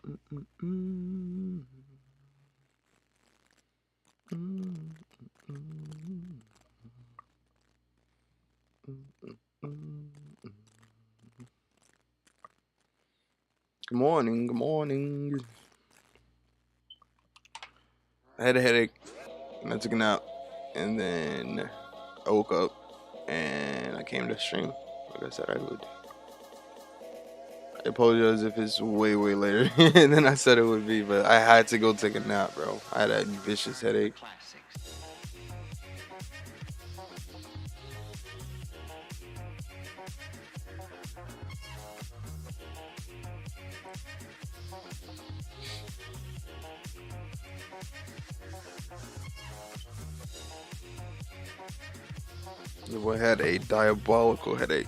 Good morning, good morning. I had a headache and I took a nap and then I woke up and I came to stream. Like I said I would. I apologize if it's way, way later than I said it would be, but I had to go take a nap, bro. I had a vicious headache. I had a diabolical headache.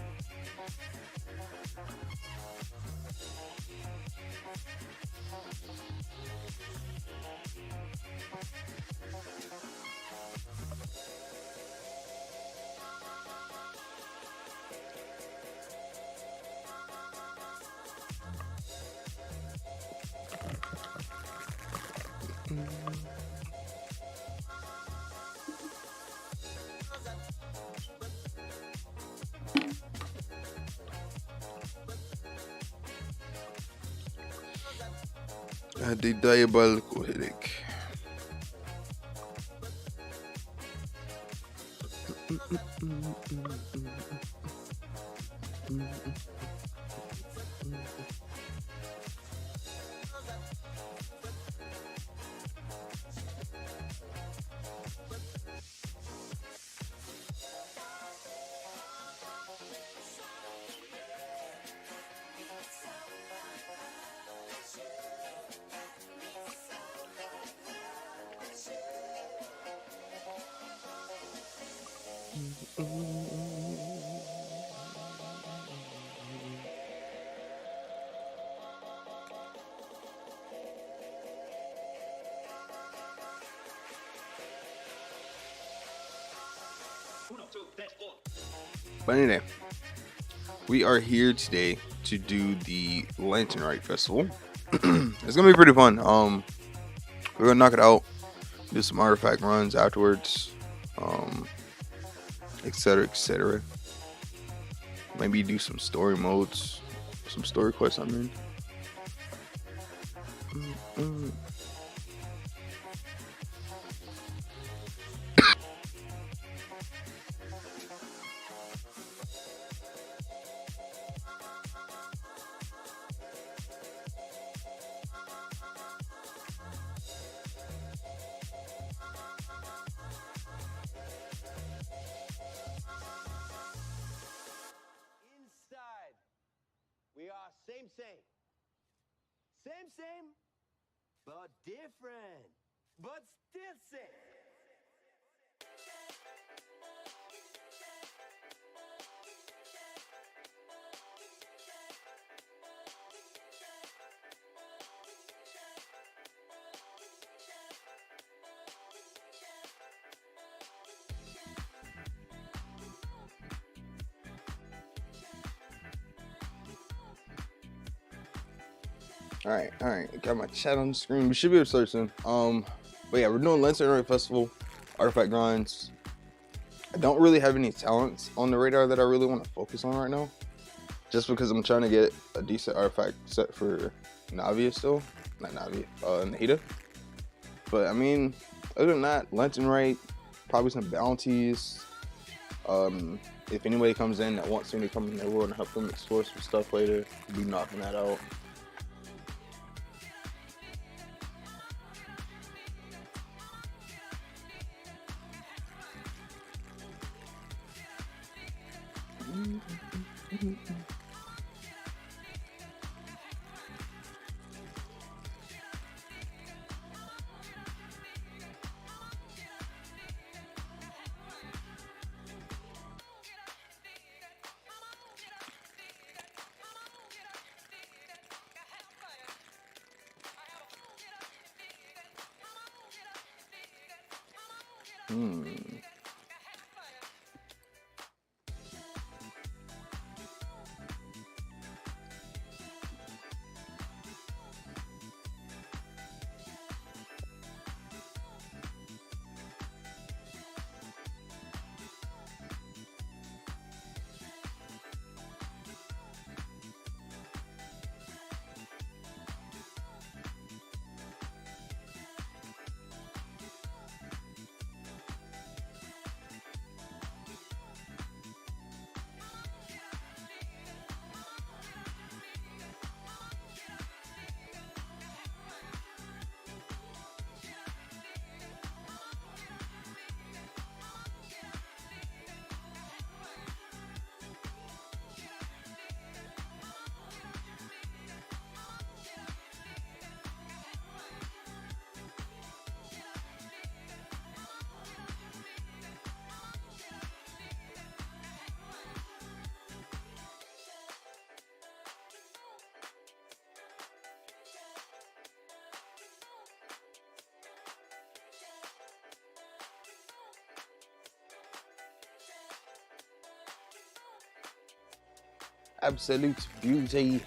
I had a diabolical headache. But anyway, we are here today to do the Lantern Rite Festival. It's gonna be pretty fun. We're gonna knock it out, do some artifact runs afterwards, etc., etc. Maybe do some story modes, some story quests. I mean, mm-mm. Inside, we are same, but different, but still same. All right. Got my chat on the screen. We should be able to start soon. But yeah, we're doing Lantern Rite Festival, artifact grinds. I don't really have any talents on the radar that I really want to focus on right now, just because I'm trying to get a decent artifact set for Navia still, not Navia, Nada. But I mean, other than that, Lantern Rite, probably some bounties. If anybody comes in that wants me to come in their world and help them explore some stuff later, we'll be knocking that out. Absolute beauty.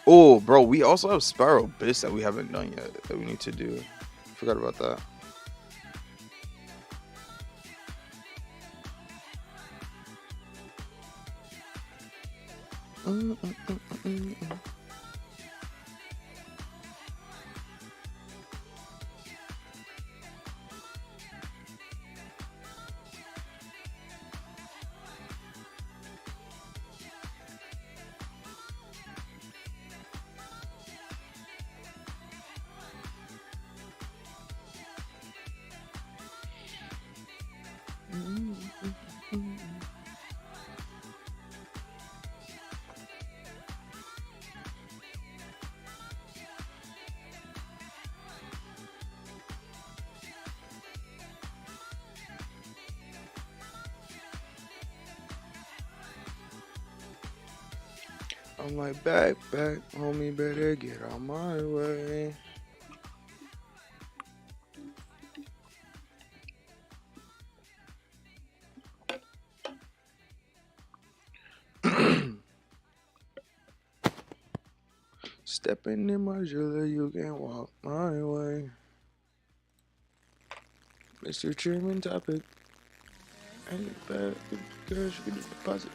Oh, bro, we also have Spiral Abyss that we haven't done yet that we need to do. Forgot about that. I'm like, back, homie, better get on my way. Stepping in my jewelry, you can't walk my way. Mr. Chairman topic. Any bad girls you can deposit.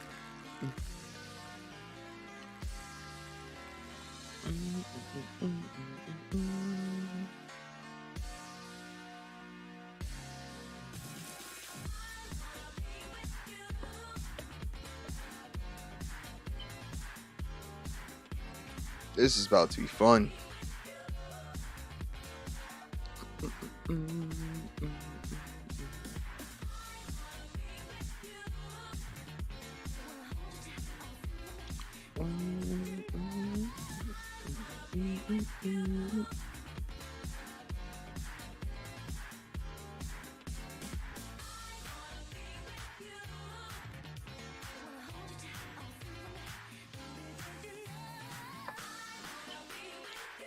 This is about to be fun.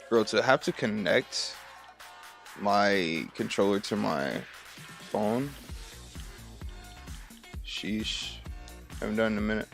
Bro, to have to connect my controller to my phone. Sheesh. Haven't done it in a minute.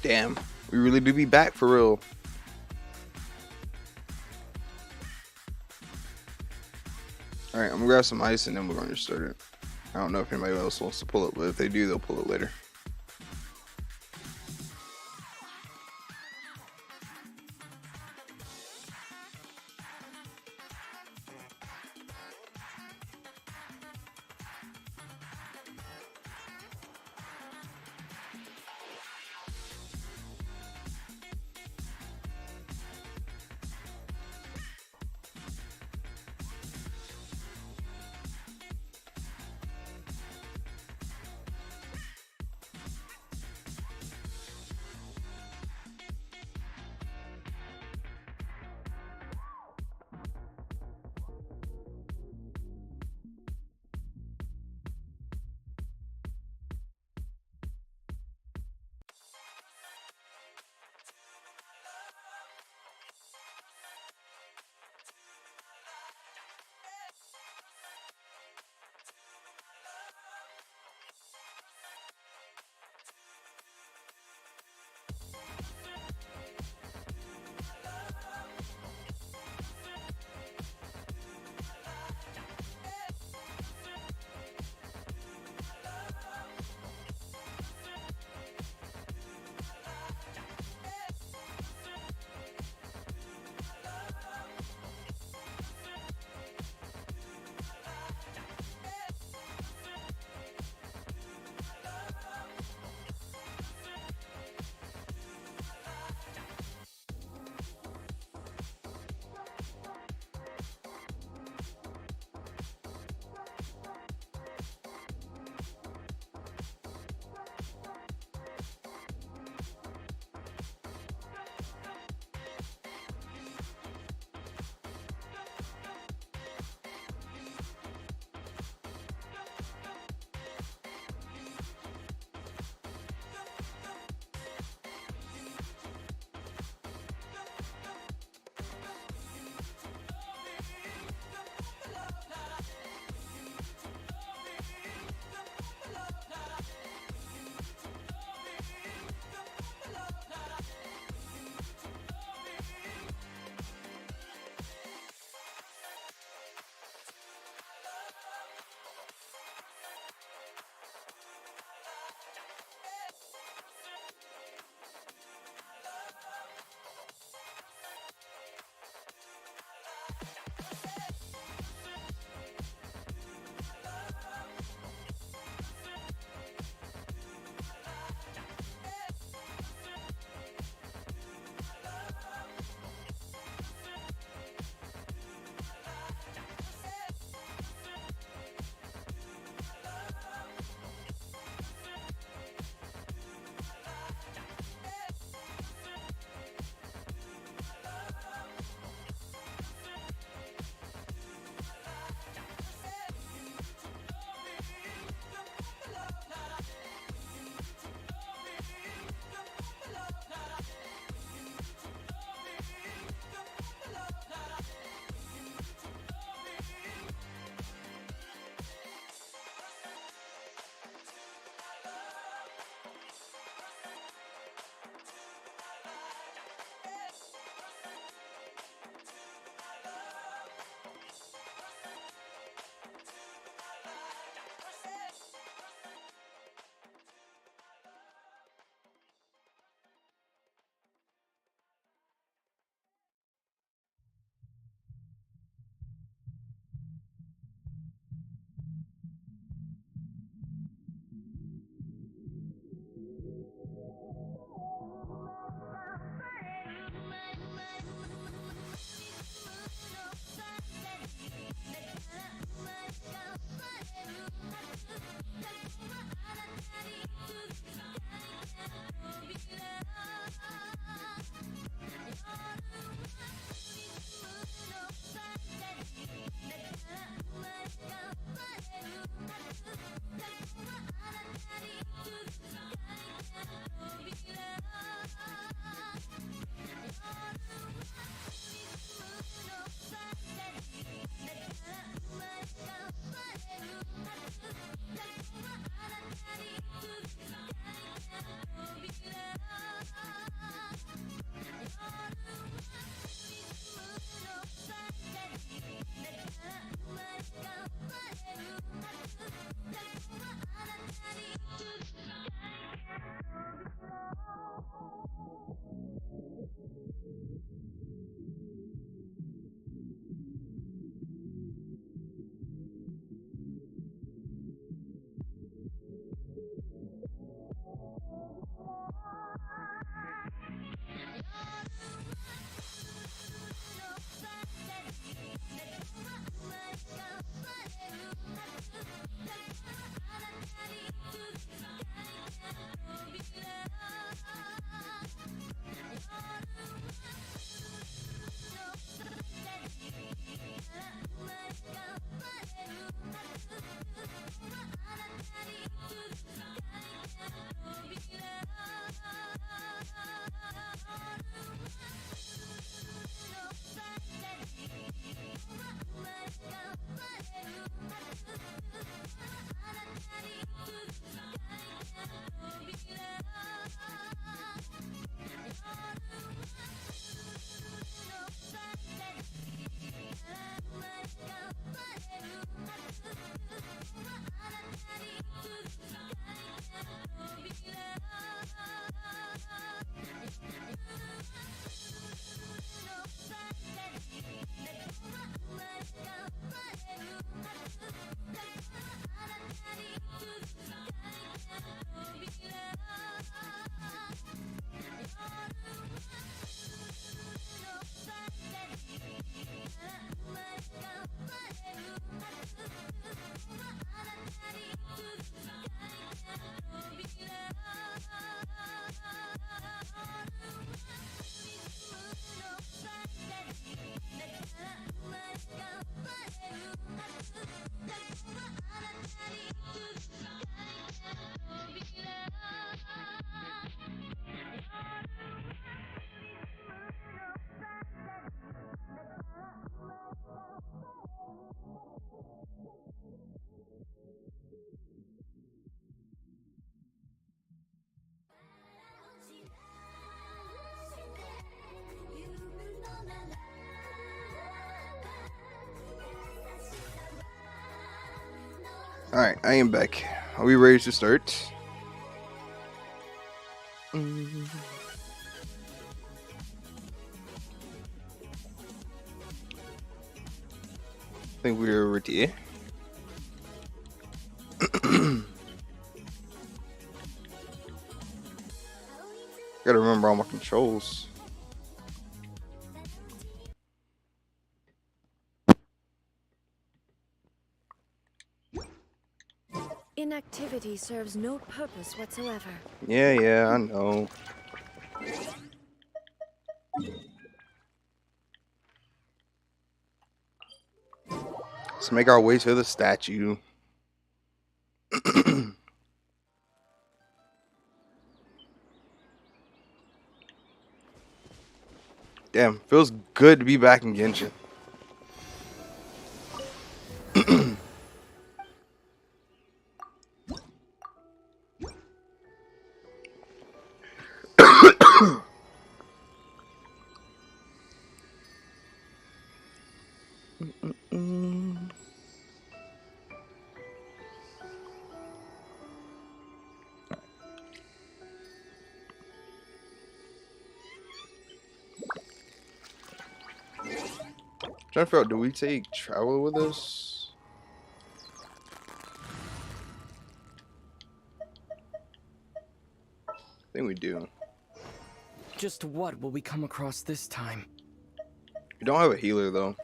Damn, we really do be back for real. Alright, I'm gonna grab some ice and then we're gonna start it. I don't know if anybody else wants to pull it, but if they do, they'll pull it later. Alright, I am back. Are we ready to start? I think we're ready. Gotta remember all my controls. Inactivity serves no purpose whatsoever. Yeah, I know. Let's make our way to the statue. Damn, feels good to be back in Genshin. Trying to figure out, do we take travel with us? I think we do. Just what will we come across this time? We don't have a healer though.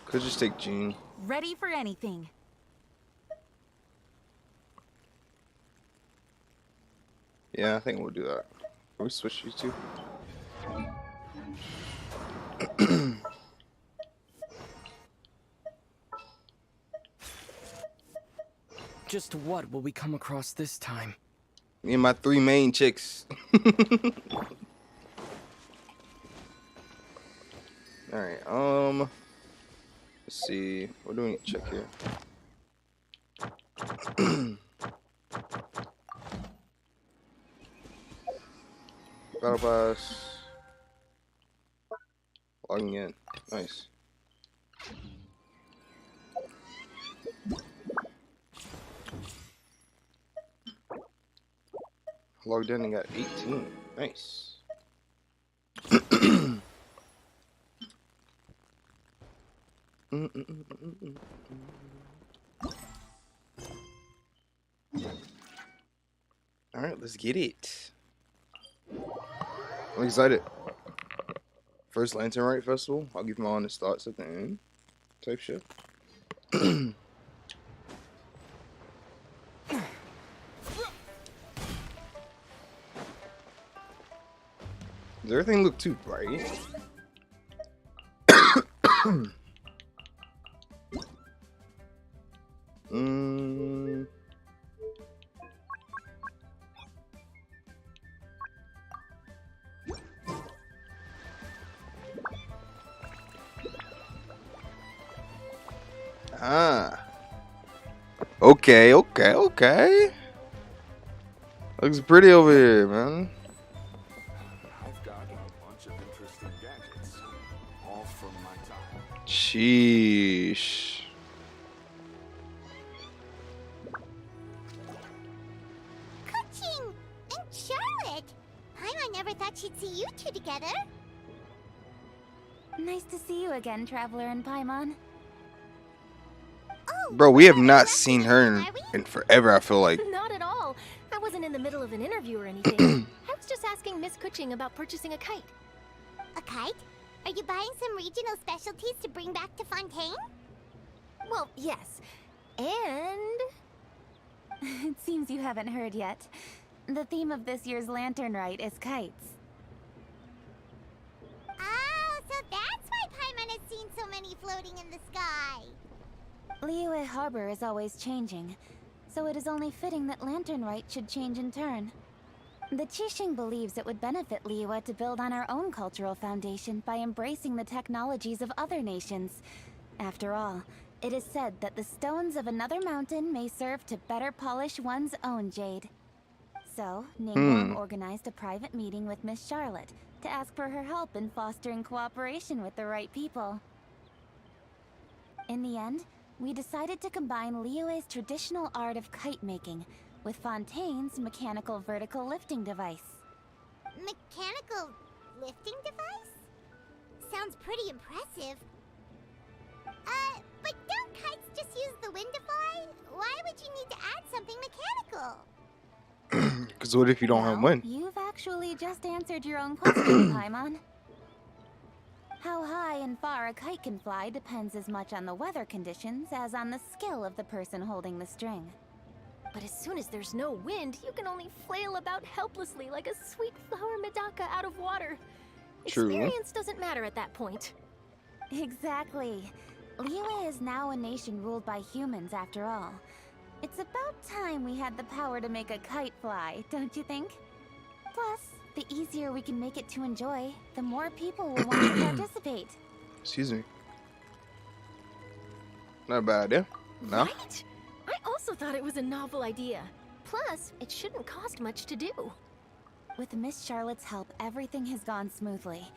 Could just take Jean. Ready for anything. Yeah, I think we'll do that. Can we switch these two? Just what will we come across this time? Me and my 3 main chicks. Alright, let's see. What do we need to check here? Battle Pass. Logging in. Nice. Logged in and got 18. Nice. Alright, let's get it. I'm excited. First Lantern Rite Festival. I'll give my honest thoughts at the end. Type shit. Does everything look too bright? Ah. Okay. Looks pretty over here, man. I've got a bunch of interesting gadgets, all from my time. Sheesh. Coaching! And Charlotte! I never thought she'd see you two together. Nice to see you again, Traveler and Paimon. Oh, Bro, we have we're not not seen dating, her are we? in forever, I feel like. Not at all. I wasn't in the middle of an interview or anything. I was just asking Miss Kuching about purchasing a kite. A kite? Are you buying some regional specialties to bring back to Fontaine? Well, yes. And... It seems you haven't heard yet. The theme of this year's Lantern Rite is kites. Oh, so that's why Paimon has seen so many floating in the sky. Liyue Harbor is always changing, so it is only fitting that Lantern Rite should change in turn. The Qixing believes it would benefit Liyue to build on our own cultural foundation by embracing the technologies of other nations. After all, it is said that the stones of another mountain may serve to better polish one's own jade. So, Ningguang organized a private meeting with Miss Charlotte to ask for her help in fostering cooperation with the right people. In the end, we decided to combine Liyue's traditional art of kite making with Fontaine's mechanical vertical lifting device. Mechanical lifting device? Sounds pretty impressive. But don't kites just use the wind to fly? Why would you need to add something mechanical? Because what if you don't have Well, wind? you've actually just answered your own question, Paimon. How high and far a kite can fly depends as much on the weather conditions as on the skill of the person holding the string. But as soon as there's no wind, you can only flail about helplessly like a sweet flower medaka out of water. True. Experience doesn't matter at that point. Exactly. Liyue is now a nation ruled by humans after all. It's about time we had the power to make a kite fly, don't you think? Plus, the easier we can make it to enjoy, the more people will want to participate. Excuse me. Not a bad idea. No? Right? I also thought it was a novel idea. Plus, it shouldn't cost much to do. With Miss Charlotte's help, everything has gone smoothly.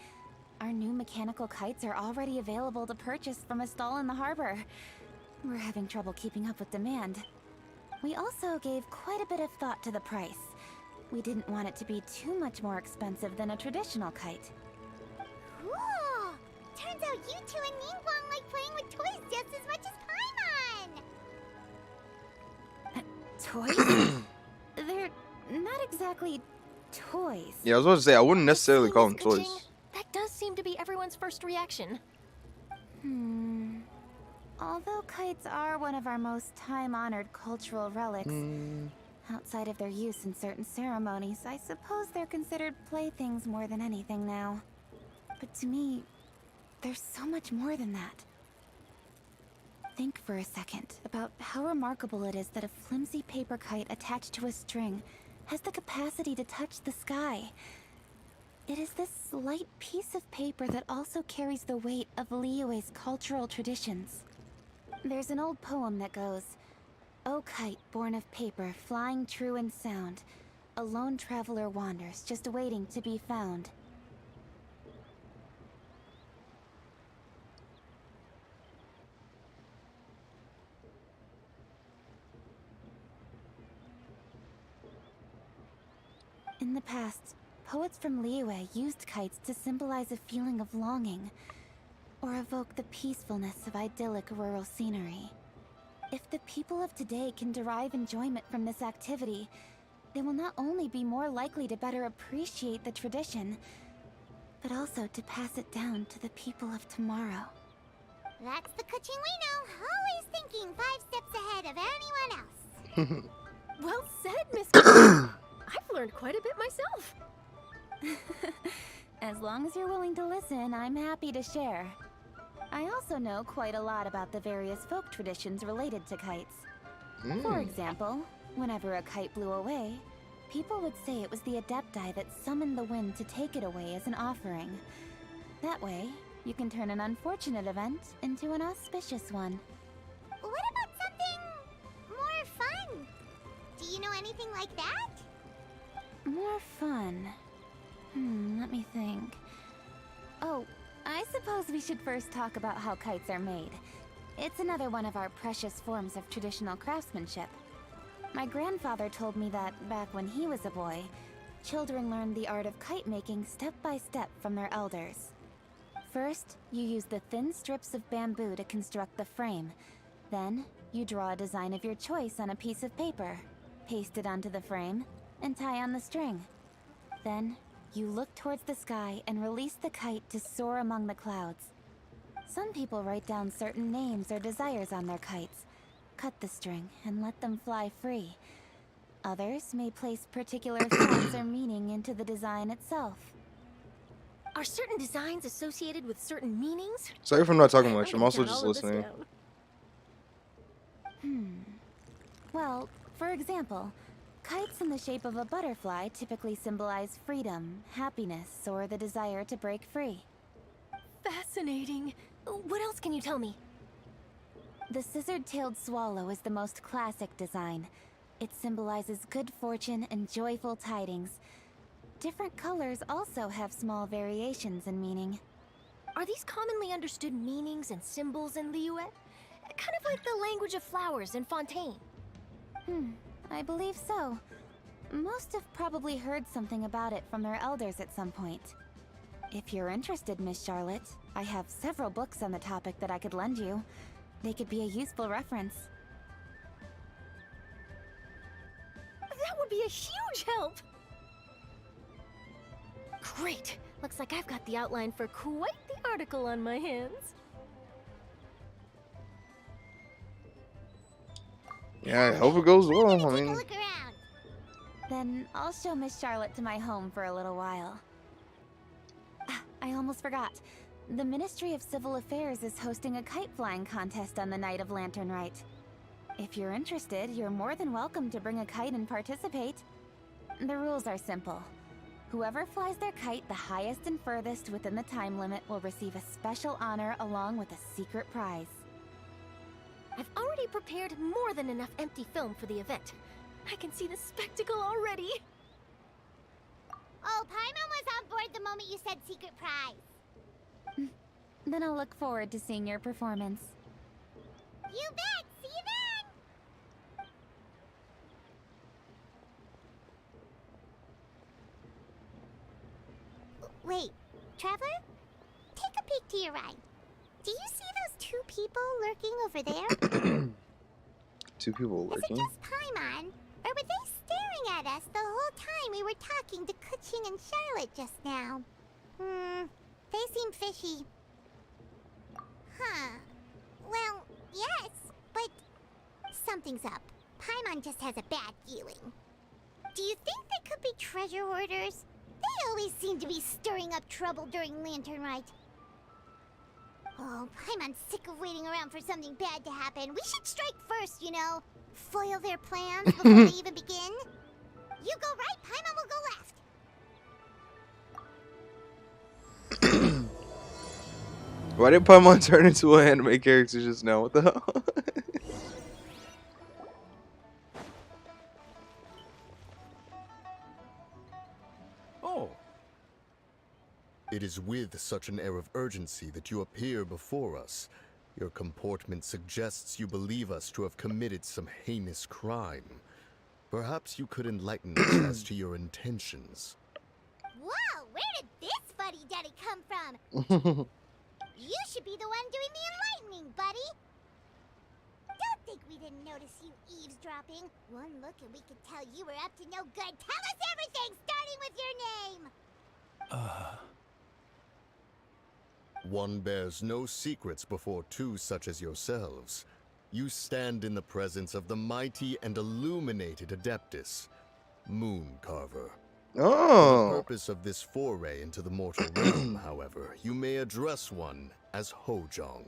Our new mechanical kites are already available to purchase from a stall in the harbor. We're having trouble keeping up with demand. We also gave quite a bit of thought to the price. We didn't want it to be too much more expensive than a traditional kite. Cool! Turns out you two and Ningguang like playing with toys just as much as Paimon! Toys? They're not exactly toys. Yeah, I was about to say, I wouldn't necessarily call them Miss Kuching, toys. That does seem to be everyone's first reaction. Although kites are one of our most time-honored cultural relics, outside of their use in certain ceremonies, I suppose they're considered playthings more than anything now. But to me, there's so much more than that. Think for a second about how remarkable it is that a flimsy paper kite attached to a string has the capacity to touch the sky. It is this light piece of paper that also carries the weight of Liyue's cultural traditions. There's an old poem that goes, "O kite born of paper, flying true and sound, a lone traveler wanders, just waiting to be found." In the past, poets from Liyue used kites to symbolize a feeling of longing, or evoke the peacefulness of idyllic rural scenery. If the people of today can derive enjoyment from this activity, they will not only be more likely to better appreciate the tradition, but also to pass it down to the people of tomorrow. That's the Kuching we know, always thinking 5 steps ahead of anyone else. Well said, Miss Kuching. I've learned quite a bit myself. As long as you're willing to listen, I'm happy to share. I also know quite a lot about the various folk traditions related to kites. For example, whenever a kite blew away, people would say it was the Adepti that summoned the wind to take it away as an offering. That way, you can turn an unfortunate event into an auspicious one. What about something more fun? Do you know anything like that? More fun. Let me think. Oh, I suppose we should first talk about how kites are made. It's another one of our precious forms of traditional craftsmanship. My grandfather told me that, back when he was a boy, children learned the art of kite making step by step from their elders. First, you use the thin strips of bamboo to construct the frame. Then, you draw a design of your choice on a piece of paper, paste it onto the frame, and tie on the string. Then, you look towards the sky and release the kite to soar among the clouds. Some people write down certain names or desires on their kites, cut the string, and let them fly free. Others may place particular thoughts or meaning into the design itself. Are certain designs associated with certain meanings? Sorry if I'm not talking much. I'm I'm also gonna just jot all of this listening. down. Well, for example, kites in the shape of a butterfly typically symbolize freedom, happiness, or the desire to break free. Fascinating. What else can you tell me? The scissored-tailed swallow is the most classic design. It symbolizes good fortune and joyful tidings. Different colors also have small variations in meaning. Are these commonly understood meanings and symbols in Liyue? Kind of like the language of flowers in Fontaine. I believe so. Most have probably heard something about it from their elders at some point. If you're interested, Miss Charlotte, I have several books on the topic that I could lend you. They could be a useful reference. That would be a huge help! Great! Looks like I've got the outline for quite the article on my hands. Yeah, I hope it goes well. I Take a mean, look around. Then I'll show Miss Charlotte to my home for a little while. I almost forgot. The Ministry of Civil Affairs is hosting a kite flying contest on the night of Lantern Rite. If you're interested, you're more than welcome to bring a kite and participate. The rules are simple. Whoever flies their kite the highest and furthest within the time limit will receive a special honor along with a secret prize. I've already prepared more than enough empty film for the event. I can see the spectacle already. Oh, Paimon was on board the moment you said secret prize. Then I'll look forward to seeing your performance. You bet! See you then! Wait, Traveler? Take a peek to your right. Do you see those two people lurking over there? two people Is it lurking. just Paimon? Or were they staring at us the whole time we were talking to Kuching and Charlotte just now? They seem fishy. Huh. Well, yes, but something's up. Paimon just has a bad feeling. Do you think they could be treasure hoarders? They always seem to be stirring up trouble during Lantern Rite. Oh, Paimon's sick of waiting around for something bad to happen. We should strike first, you know. Foil their plans before they even begin. You go right, Paimon will go left. Why did Paimon turn into an anime character just now? What the hell? Oh. It is with such an air of urgency that you appear before us. Your comportment suggests you believe us to have committed some heinous crime. Perhaps you could enlighten us as to your intentions. Whoa, where did this fuddy-duddy come from? You should be the one doing the enlightening, buddy. Don't think we didn't notice you eavesdropping. One look and we could tell you were up to no good. Tell us everything, starting with your name. One bears no secrets before two such as yourselves. You stand in the presence of the mighty and illuminated Adeptus, Mooncarver. For the Oh, purpose of this foray into the mortal realm, however, you may address one as Hojong.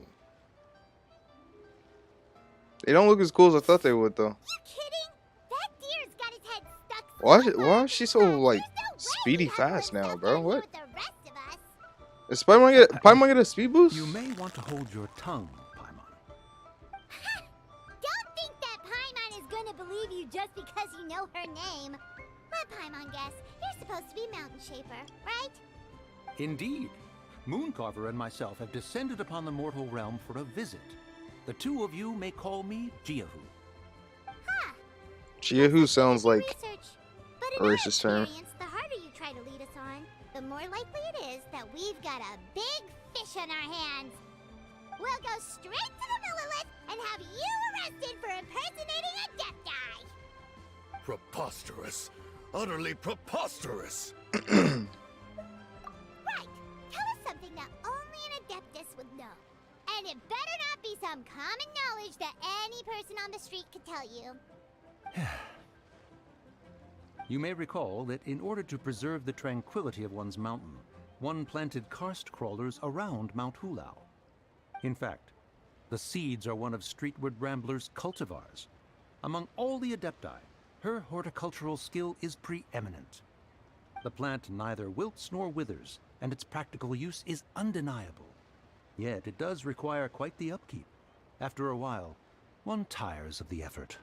they don't look as cool as I thought they would, though. You kidding? That deer's got his head stuck. Why is she so like speedy fast now, bro? What? With the rest of us. Is Paimon get a speed boost? You may want to hold your tongue, Paimon. Don't think that Paimon is gonna believe you just because you know her name. Let Paimon guess. You're supposed to be Mountain Shaper, right? Indeed. Mooncarver and myself have descended upon the mortal realm for a visit. The two of you may call me Jiahu. Huh. Jiahu sounds like Research. But a in our racist term. experience, the harder you try to lead us on, the more likely it is that we've got a big fish on our hands. We'll go straight to the Millilith and have you arrested for impersonating a Death Eye. Preposterous. Utterly preposterous. Right. Tell us something that only an Adeptus would know. And it better not be some common knowledge that any person on the street could tell you. You may recall that in order to preserve the tranquility of one's mountain, one planted karst crawlers around Mount Hulao. In fact, the seeds are one of Streetward Rambler's cultivars. Among all the Adepti, her horticultural skill is preeminent. The plant neither wilts nor withers, and its practical use is undeniable. Yet it does require quite the upkeep. After a while, one tires of the effort.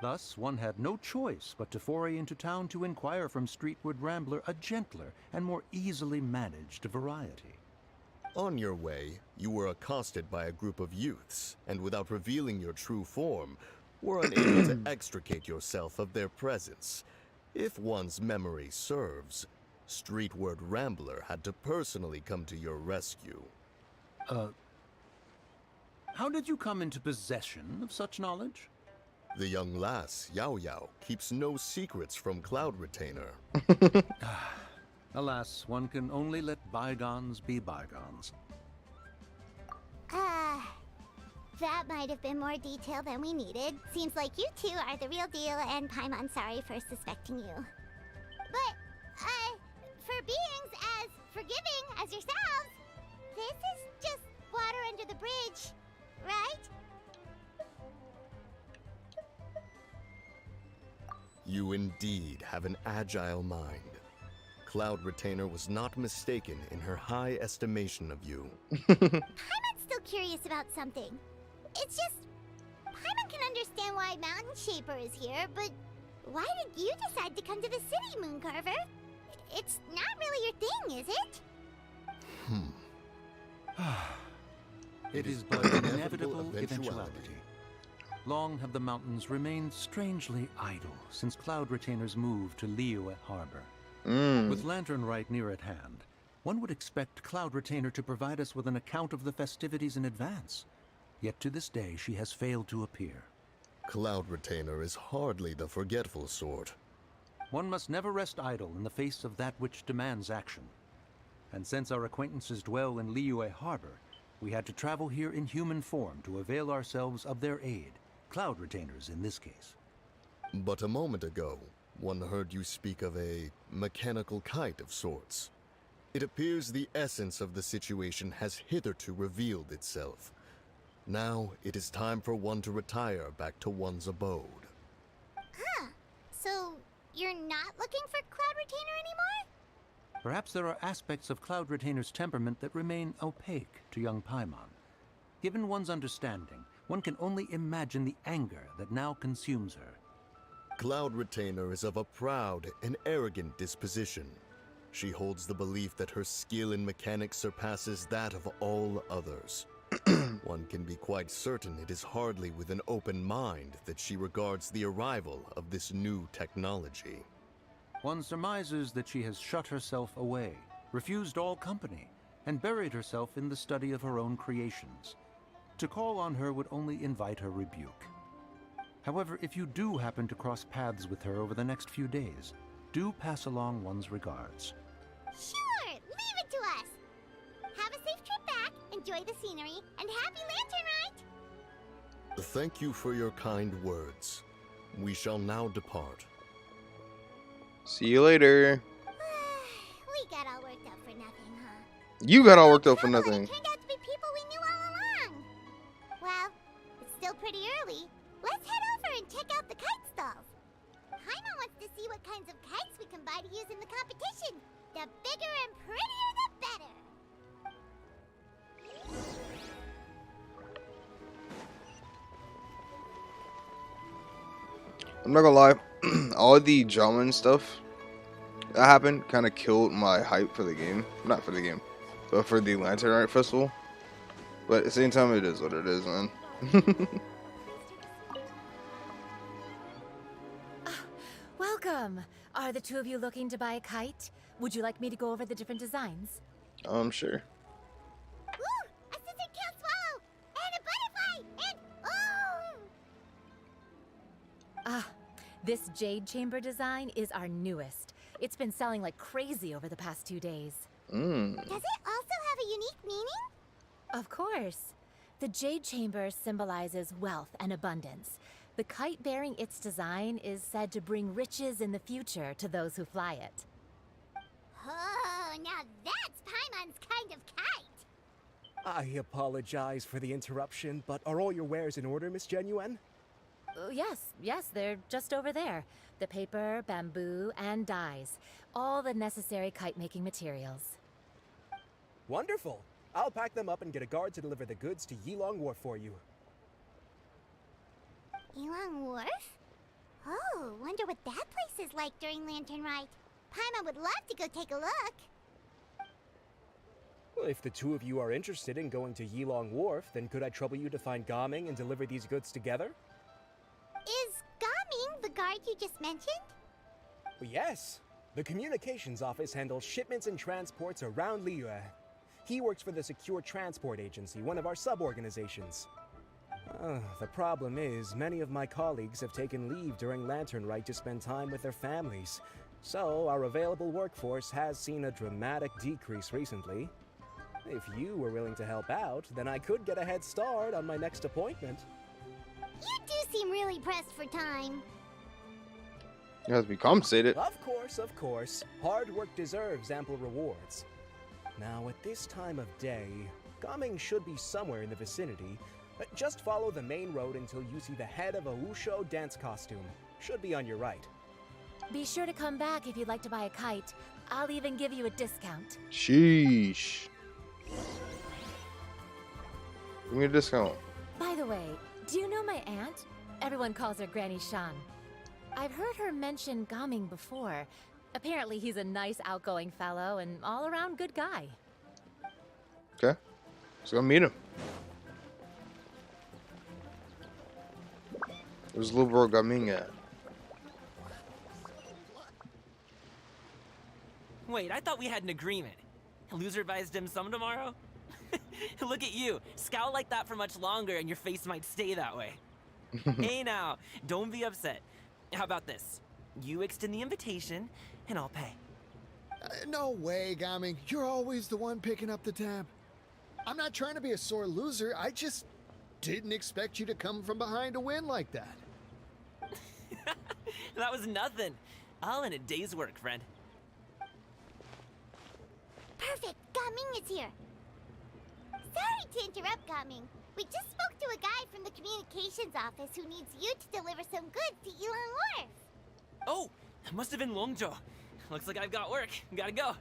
Thus, one had no choice but to foray into town to inquire from Streetward Rambler a gentler and more easily managed variety. On your way, you were accosted by a group of youths, and without revealing your true form, were unable to extricate yourself of their presence. If one's memory serves, Streetward Rambler had to personally come to your rescue. How did you come into possession of such knowledge? The young lass, Yao Yao, keeps no secrets from Cloud Retainer. Alas, one can only let bygones be bygones. That might have been more detail than we needed. Seems like you two are the real deal, and Paimon sorry for suspecting you. But, for beings as forgiving as yourselves, this is just water under the bridge, right? You indeed have an agile mind. Cloud Retainer was not mistaken in her high estimation of you. Paimon's still curious about something. It's just, Paimon can understand why Mountain Shaper is here, but why did you decide to come to the city, Mooncarver? It's not really your thing, is it? It is but an inevitable eventuality. Long have the mountains remained strangely idle since Cloud Retainer's move to Liyue Harbor. With Lantern Rite near at hand, one would expect Cloud Retainer to provide us with an account of the festivities in advance. Yet to this day, she has failed to appear. Cloud Retainer is hardly the forgetful sort. One must never rest idle in the face of that which demands action. And since our acquaintances dwell in Liyue Harbor, we had to travel here in human form to avail ourselves of their aid. Cloud Retainers in this case. But a moment ago, one heard you speak of a mechanical kite of sorts. It appears the essence of the situation has hitherto revealed itself. Now, it is time for one to retire back to one's abode. So, you're not looking for Cloud Retainer anymore? Perhaps there are aspects of Cloud Retainer's temperament that remain opaque to young Paimon. Given one's understanding, one can only imagine the anger that now consumes her. Cloud Retainer is of a proud and arrogant disposition. She holds the belief that her skill in mechanics surpasses that of all others. One can be quite certain it is hardly with an open mind that she regards the arrival of this new technology. One surmises that she has shut herself away, refused all company, and buried herself in the study of her own creations. To call on her would only invite her rebuke. However, if you do happen to cross paths with her over the next few days, do pass along one's regards. Sure, leave it to us. Have a safe trip back, enjoy the scenery, and happy Lantern Rite! Thank you for your kind words. We shall now depart. See you later. We got all worked up for nothing, huh? You got all worked up for nothing. It turned out to be people we knew all along. Well, it's still pretty early. Let's head over and check out the kite stalls. Paimon wants to see what kinds of kites we can buy to use in the competition. The bigger and prettier, the better. I'm not gonna lie, all the drama and stuff that happened kind of killed my hype for the game. Not for the game, but for the Lantern Rite Festival. But at the same time, it is what it is, man. Welcome! Are the two of you looking to buy a kite? Would you like me to go over the different designs? Sure. Ooh, a scissor-tailed swallow! And a butterfly! And, oh! This jade chamber design is our newest. It's been selling like crazy over the past 2 days. Does it also have a unique meaning? Of course. The jade chamber symbolizes wealth and abundance. The kite bearing its design is said to bring riches in the future to those who fly it. Oh, now that's Paimon's kind of kite! I apologize for the interruption, but are all your wares in order, Miss Genuine? Yes, they're just over there. The paper, bamboo, and dyes. All the necessary kite-making materials. Wonderful! I'll pack them up and get a guard to deliver the goods to Yilong Wharf for you. Yilong Wharf? Oh, wonder what that place is like during Lantern Rite. Paimon would love to go take a look. if the two of you are interested in going to Yilong Wharf, then could I trouble you to find Gaming and deliver these goods together? Is Gaming the guard you just mentioned? Well, yes. The communications office handles shipments and transports around Liyue. He works for the Secure Transport Agency, one of our sub-organizations. The problem is, many of my colleagues have taken leave during Lantern Rite to spend time with their families. So, our available workforce has seen a dramatic decrease recently. If you were willing to help out, then I could get a head start on my next appointment. You do seem really pressed for time. You have to be compensated. Of course. Hard work deserves ample rewards. Now, at this time of day, Gaming should be somewhere in the vicinity. Just follow the main road until you see the head of a Wushu dance costume. Should be on your right. Be sure to come back if you'd like to buy a kite. I'll even give you a discount. Sheesh. Give me a discount. By the way, do you know my aunt? Everyone calls her Granny Shan. I've heard her mention Gaming before. Apparently he's a nice, outgoing fellow and all-around good guy. Okay. Let's go meet him. Where's little bro Gaming at? Wait, I thought we had an agreement. Loser buys dim sum tomorrow? Look at you. Scowl like that for much longer and your face might stay that way. Hey now, don't be upset. How about this? You extend the invitation and I'll pay. No way, Gaming. You're always the one picking up the tab. I'm not trying to be a sore loser. I just didn't expect you to come from behind to win like that. That was nothing. All in a day's work, friend. Perfect, Gaming is here. Sorry to interrupt, Gaming. We just spoke to a guy from the communications office who needs you to deliver some goods to Yilong Wharf. Oh, it must have been Longzhou. Looks like I've got work. Gotta go.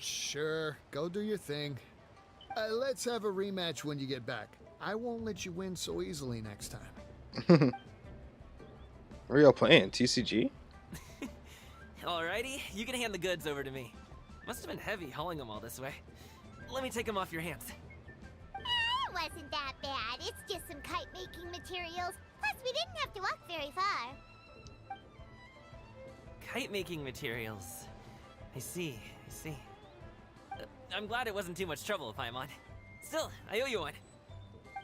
Sure, go do your thing. Let's have a rematch when you get back. I won't let you win so easily next time. Where y'all playing? TCG? Alrighty, you can hand the goods over to me. Must have been heavy hauling them all this way. Let me take them off your hands. It wasn't that bad. It's just some kite-making materials. Plus, we didn't have to walk very far. Kite-making materials. I see. I'm glad it wasn't too much trouble, Paimon. Still, I owe you one.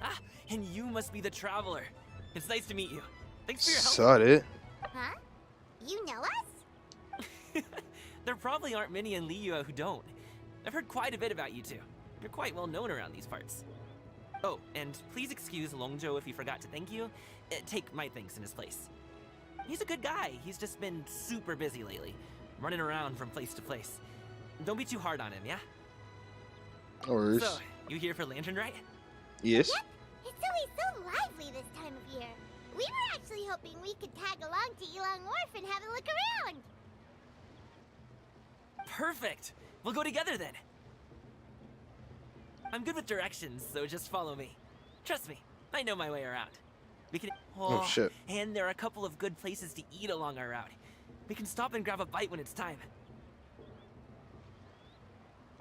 Ah, and you must be the traveler. It's nice to meet you. Thanks for your help. Saw it. Huh? You know us? There probably aren't many in Liyue who don't. I've heard quite a bit about you two. You're quite well known around these parts. Oh, and please excuse Longzhou if he forgot to thank you. Take my thanks in his place. He's a good guy. He's just been super busy lately, running around from place to place. Don't be too hard on him, yeah? No worries. So, you here for Lantern Rite? Yes. Yep. It's always so lively this time of year. We were actually hoping we could tag along to Yilong Wharf and have a look around. Perfect. We'll go together then. I'm good with directions, so just follow me. Trust me, I know my way around. We can. Oh shit. And there are a couple of good places to eat along our route. We can stop and grab a bite when it's time.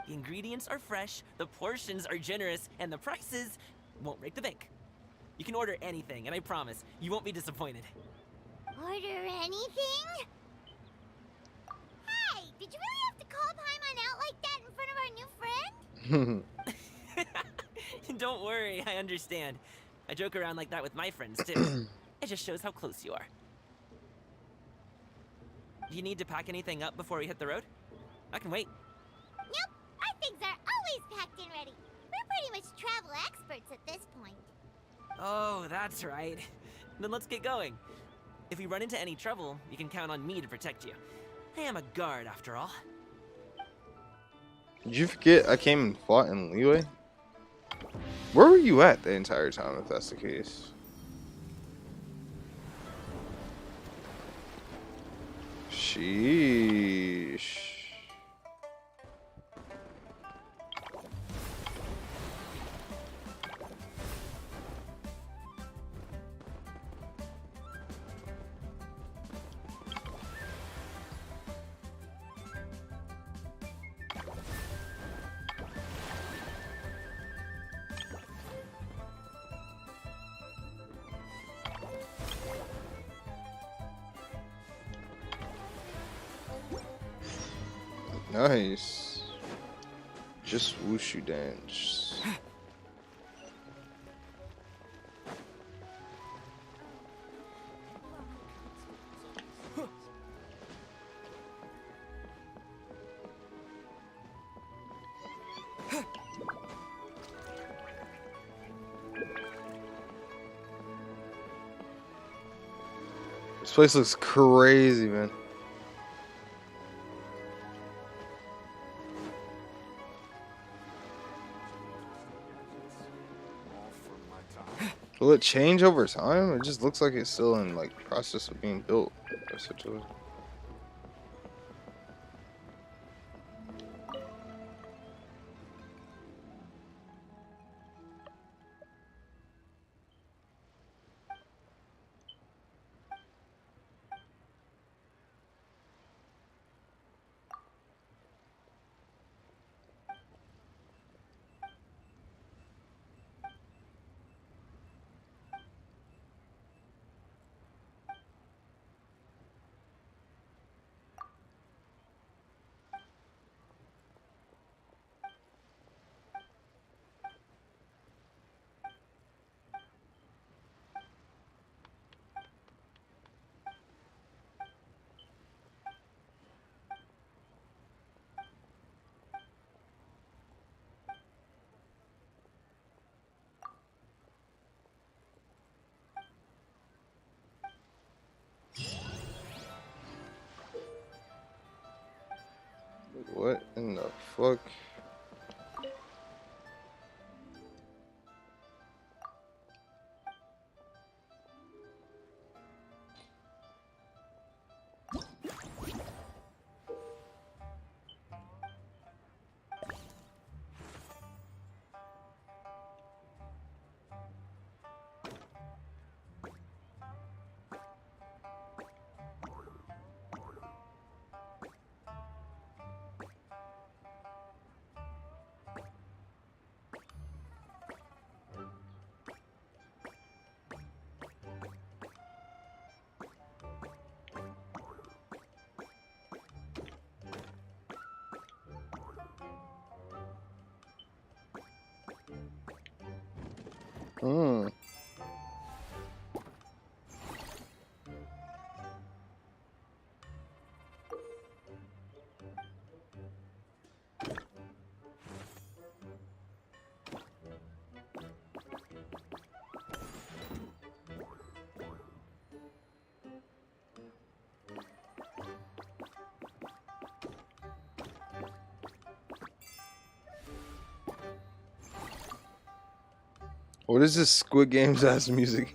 The ingredients are fresh, the portions are generous, and the prices won't break the bank. You can order anything, and I promise you won't be disappointed. Order anything? Hey, did you really have to call Paimon out like that in front of our new friend? Don't worry, I understand. I joke around like that with my friends too. It just shows how close you are. Do you need to pack anything up before we hit the road? I can wait. Nope, our things are always packed and ready. We're pretty much travel experts at this point. Oh, that's right. Then let's get going. If we run into any trouble, you can count on me to protect you. I am a guard after all. Did you forget I came and fought in Liyue? Where were you at the entire time, if that's the case? Sheesh. Nice. Just wushu dance. This place looks crazy, man. Will it change over time? It just looks like it's still in like process of being built. Essentially. What in the fuck? Hmm. What is this Squid Games ass music?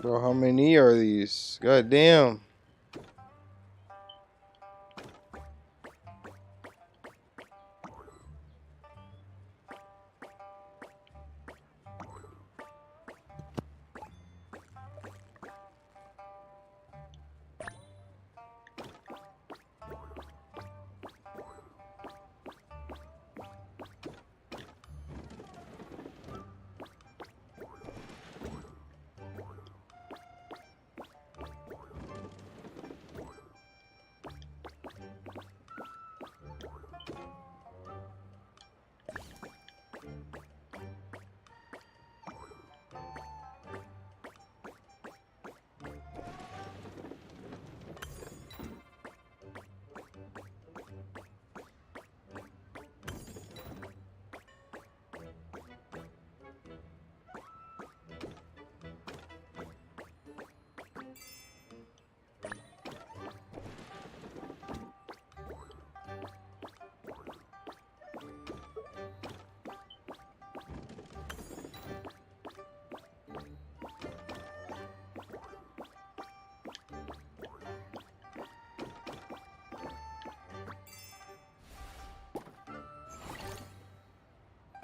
Bro, how many are these? God damn.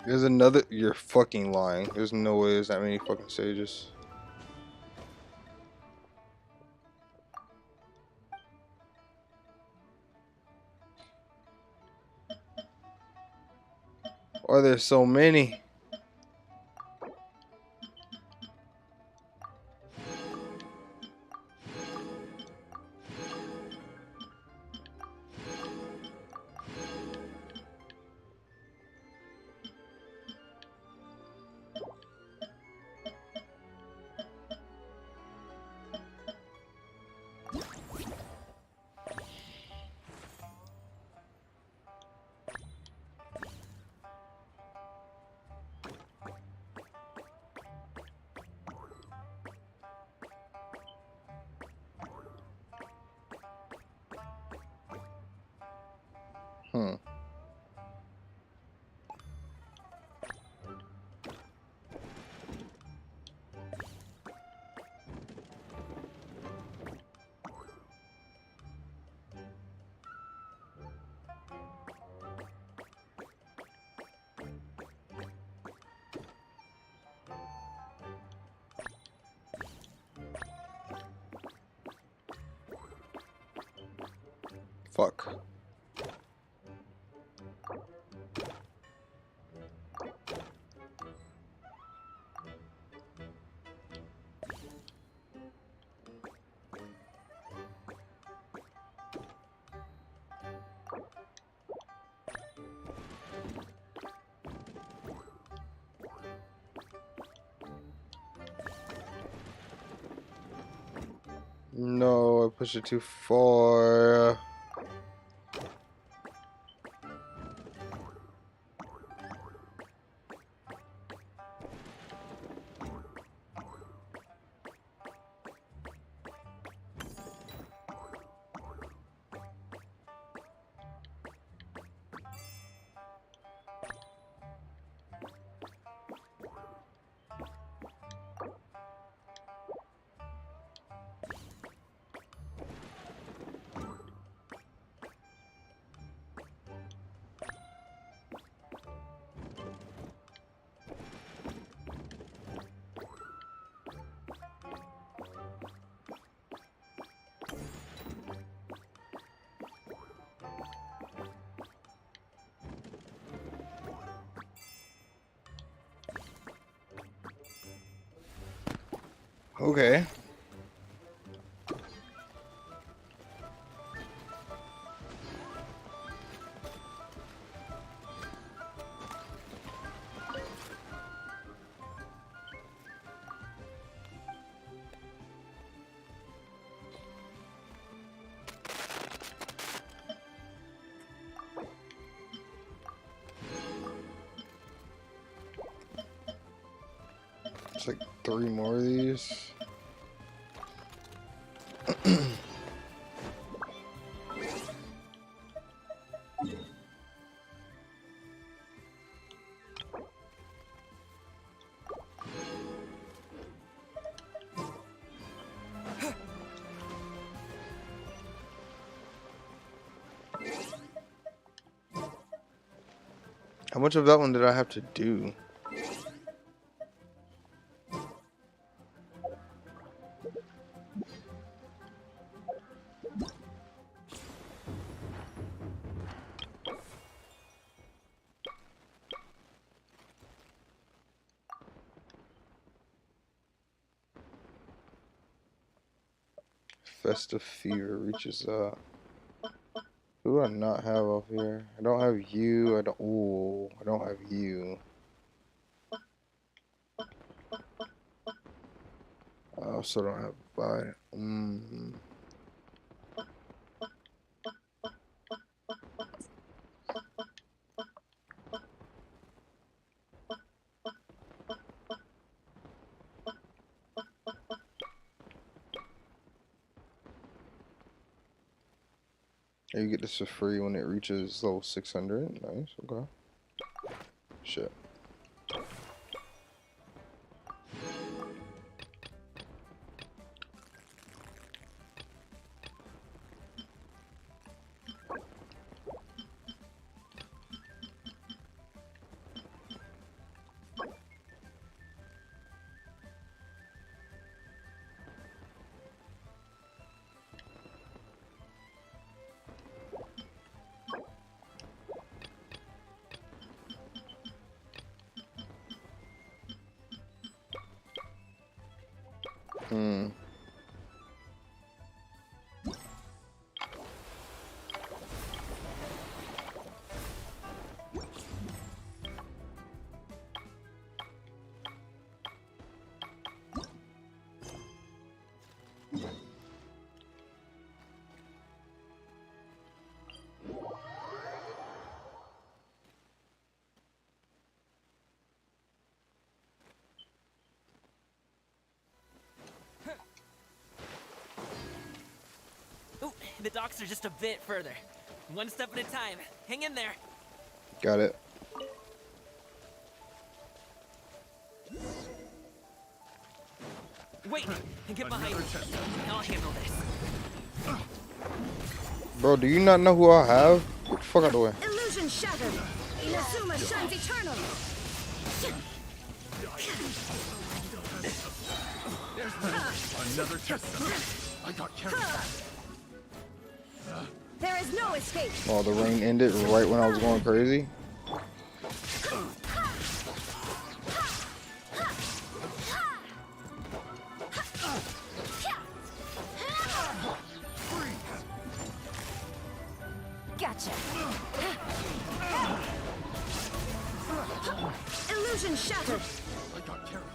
There's another. You're fucking lying. There's no way there's that many fucking stages. Why are there so many? Hmm. Fuck. No, I pushed it too far. Okay. It's like 3 more of these. How much of that one did I have to do? Festive fever reaches out. Who do I not have off here? I don't have you. I don't. Ooh, I don't have you. I also don't have buy. You get this for free when it reaches level 600. Nice. Okay. Shit. The docks are just a bit further. One step at a time. Hang in there. Got it. Wait, get behind me. I'll handle this. Bro, do you not know who I have? Get the fuck out of the way. Illusion shattered. Inazuma shines eternal. Another test. I got carried. There is no escape. Oh, the rain ended right when I was going crazy. Gotcha. Illusion shattered. I got carried.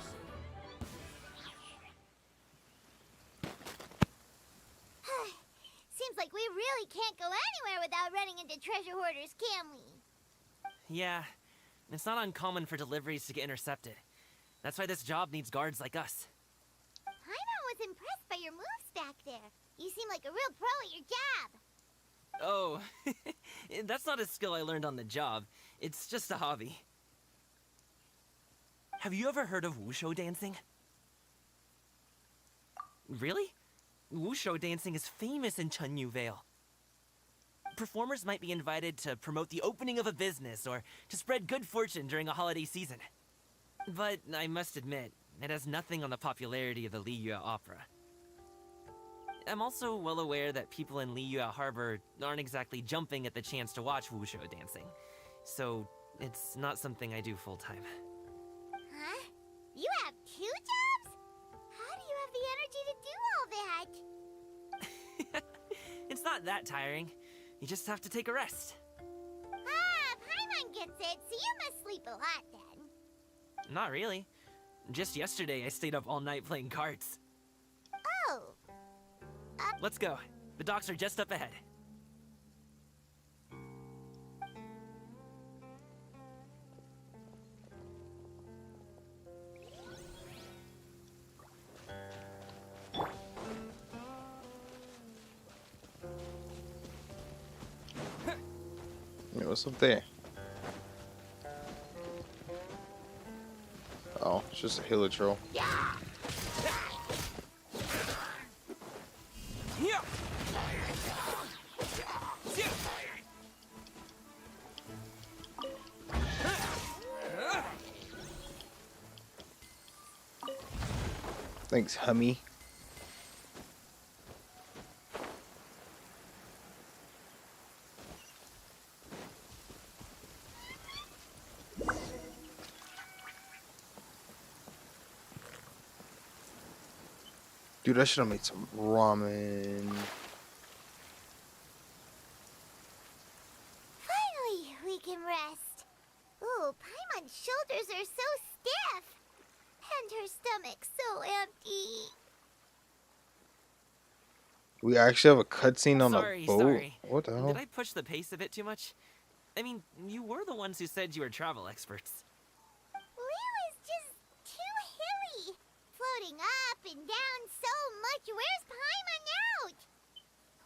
Seems like we really can't go anywhere without running into treasure hoarders, can we? Yeah, it's not uncommon for deliveries to get intercepted. That's why this job needs guards like us. Paimon was impressed by your moves back there. You seem like a real pro at your job. Oh, that's not a skill I learned on the job. It's just a hobby. Have you ever heard of wushu dancing? Really? Wushu dancing is famous in Chunyu Vale. Performers might be invited to promote the opening of a business or to spread good fortune during a holiday season. But I must admit, it has nothing on the popularity of the Liyue opera. I'm also well aware that people in Liyue Harbor aren't exactly jumping at the chance to watch wushu dancing. So, it's not something I do full-time. Huh? You have 2 jobs? How do you have the energy to do all that? It's not that tiring. You just have to take a rest. Ah, Paimon gets it, so you must sleep a lot then. Not really. Just yesterday, I stayed up all night playing cards. Oh. Let's go. The docks are just up ahead. Yeah, what's up there? Oh, it's just a helitroll. Yeah. Thanks, Hummy. Dude, I should have made some ramen. Finally, we can rest. Ooh, Paimon's shoulders are so stiff. And her stomach's so empty. We actually have a cutscene on Sorry, the boat? sorry. What the hell? Did I push the pace a bit too much? I mean, you were the ones who said you were travel experts. Liyue's just too hilly. Floating up and down so much. Where's Paimon out?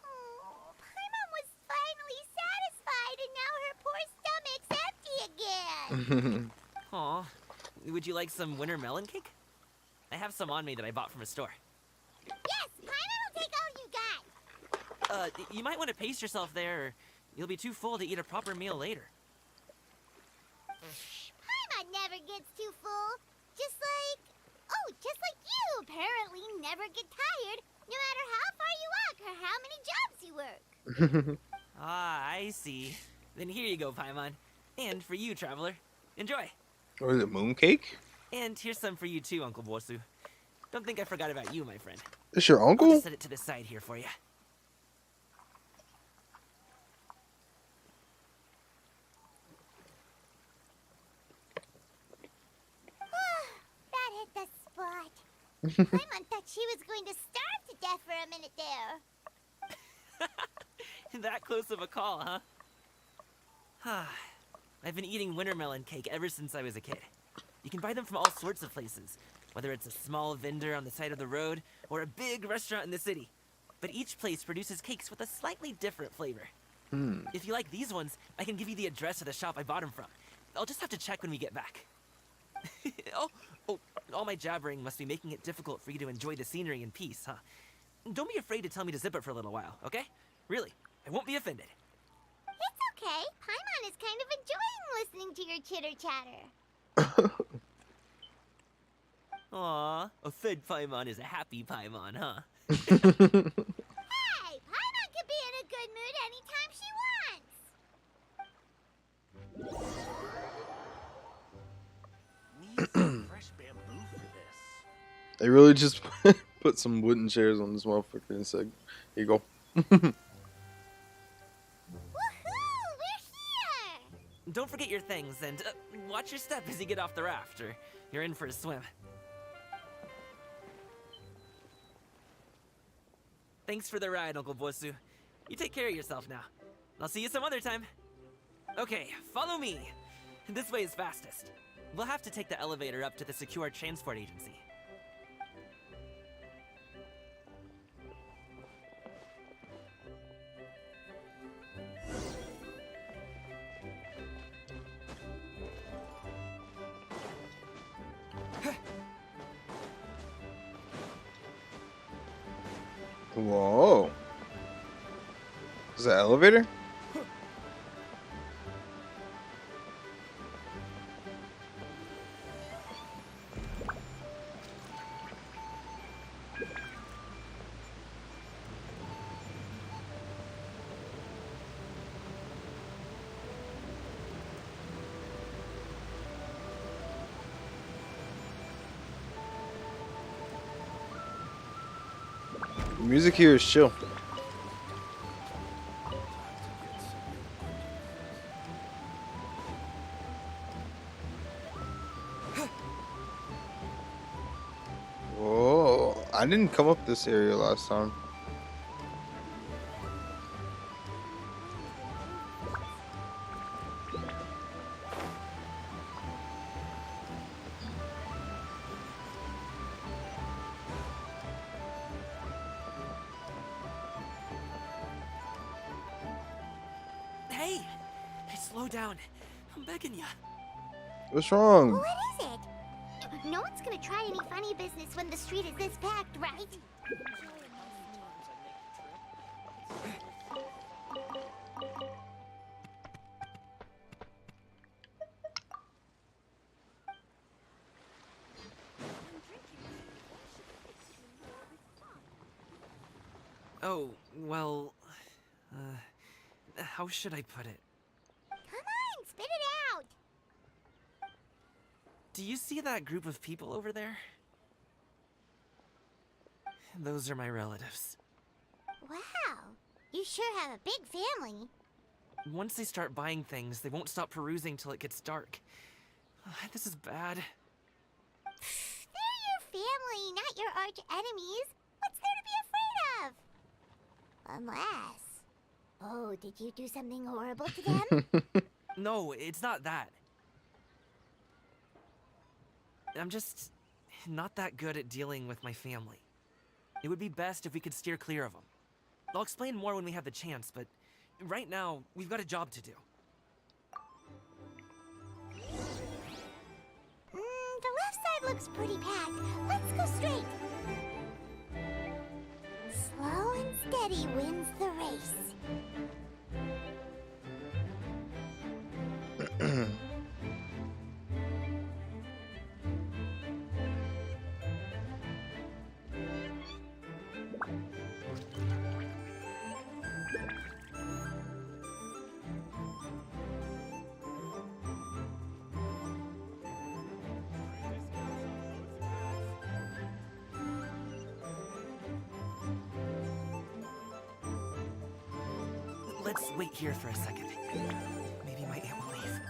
Oh, Paimon was finally satisfied and now her poor stomach's empty again. Aw. Would you like some winter melon cake? I have some on me that I bought from a store. Yes, Paimon will take all you got. You might want to pace yourself there, or you'll be too full to eat a proper meal later. Paimon never gets too full. Just like you apparently never get tired, no matter how far you walk or how many jobs you work. Ah, I see. Then here you go, Paimon. And for you, traveler. Enjoy. Or is it mooncake? And here's some for you too, Uncle Bosu. Don't think I forgot about you, my friend. It's your I'll uncle? just set it to the side here for you. That hit the spot. Paimon thought she was going to starve to death for a minute there. That close of a call, huh? I've been eating winter melon cake ever since I was a kid. You can buy them from all sorts of places, whether it's a small vendor on the side of the road or a big restaurant in the city. but each place produces cakes with a slightly different flavor. If you like these ones, I can give you the address of the shop I bought them from. I'll just have to check when we get back. Oh, all my jabbering must be making it difficult for you to enjoy the scenery in peace, huh? Don't be afraid to tell me to zip it for a little while, okay? Really, I won't be offended. It's okay. Paimon is kind of enjoying listening to your chitter-chatter. Aw, a fed Paimon is a happy Paimon, huh? Hey, Paimon can be in a good mood anytime she wants. Need some fresh bamboo for this. They really just put some wooden chairs on this motherfucker and said, "Here you go." Woohoo! We're here! Don't forget your things, and watch your step as you get off the raft, or you're in for a swim. Thanks for the ride, Uncle Bosu. You take care of yourself now. I'll see you some other time. Okay, follow me. This way is fastest. We'll have to take the elevator up to the secure transport agency. Whoa. Is that elevator? The music here is chill. Whoa, I didn't come up this area last time. Hey, slow down. I'm begging you. What's wrong? What is it? No one's gonna try any funny business when the street is this packed, right? Oh, well, how should I put it? Come on, spit it out! Do you see that group of people over there? Those are my relatives. Wow, you sure have a big family. Once they start buying things, they won't stop perusing till it gets dark. This is bad. They're your family, not your arch enemies. What's there to be afraid of? Unless... Oh, did you do something horrible to them? No, it's not that. I'm just not that good at dealing with my family. It would be best if we could steer clear of them. I'll explain more when we have the chance, but right now, we've got a job to do. The left side looks pretty packed. Let's go straight. Slow and steady wins the race. Let's wait here for a second. Maybe my aunt will leave.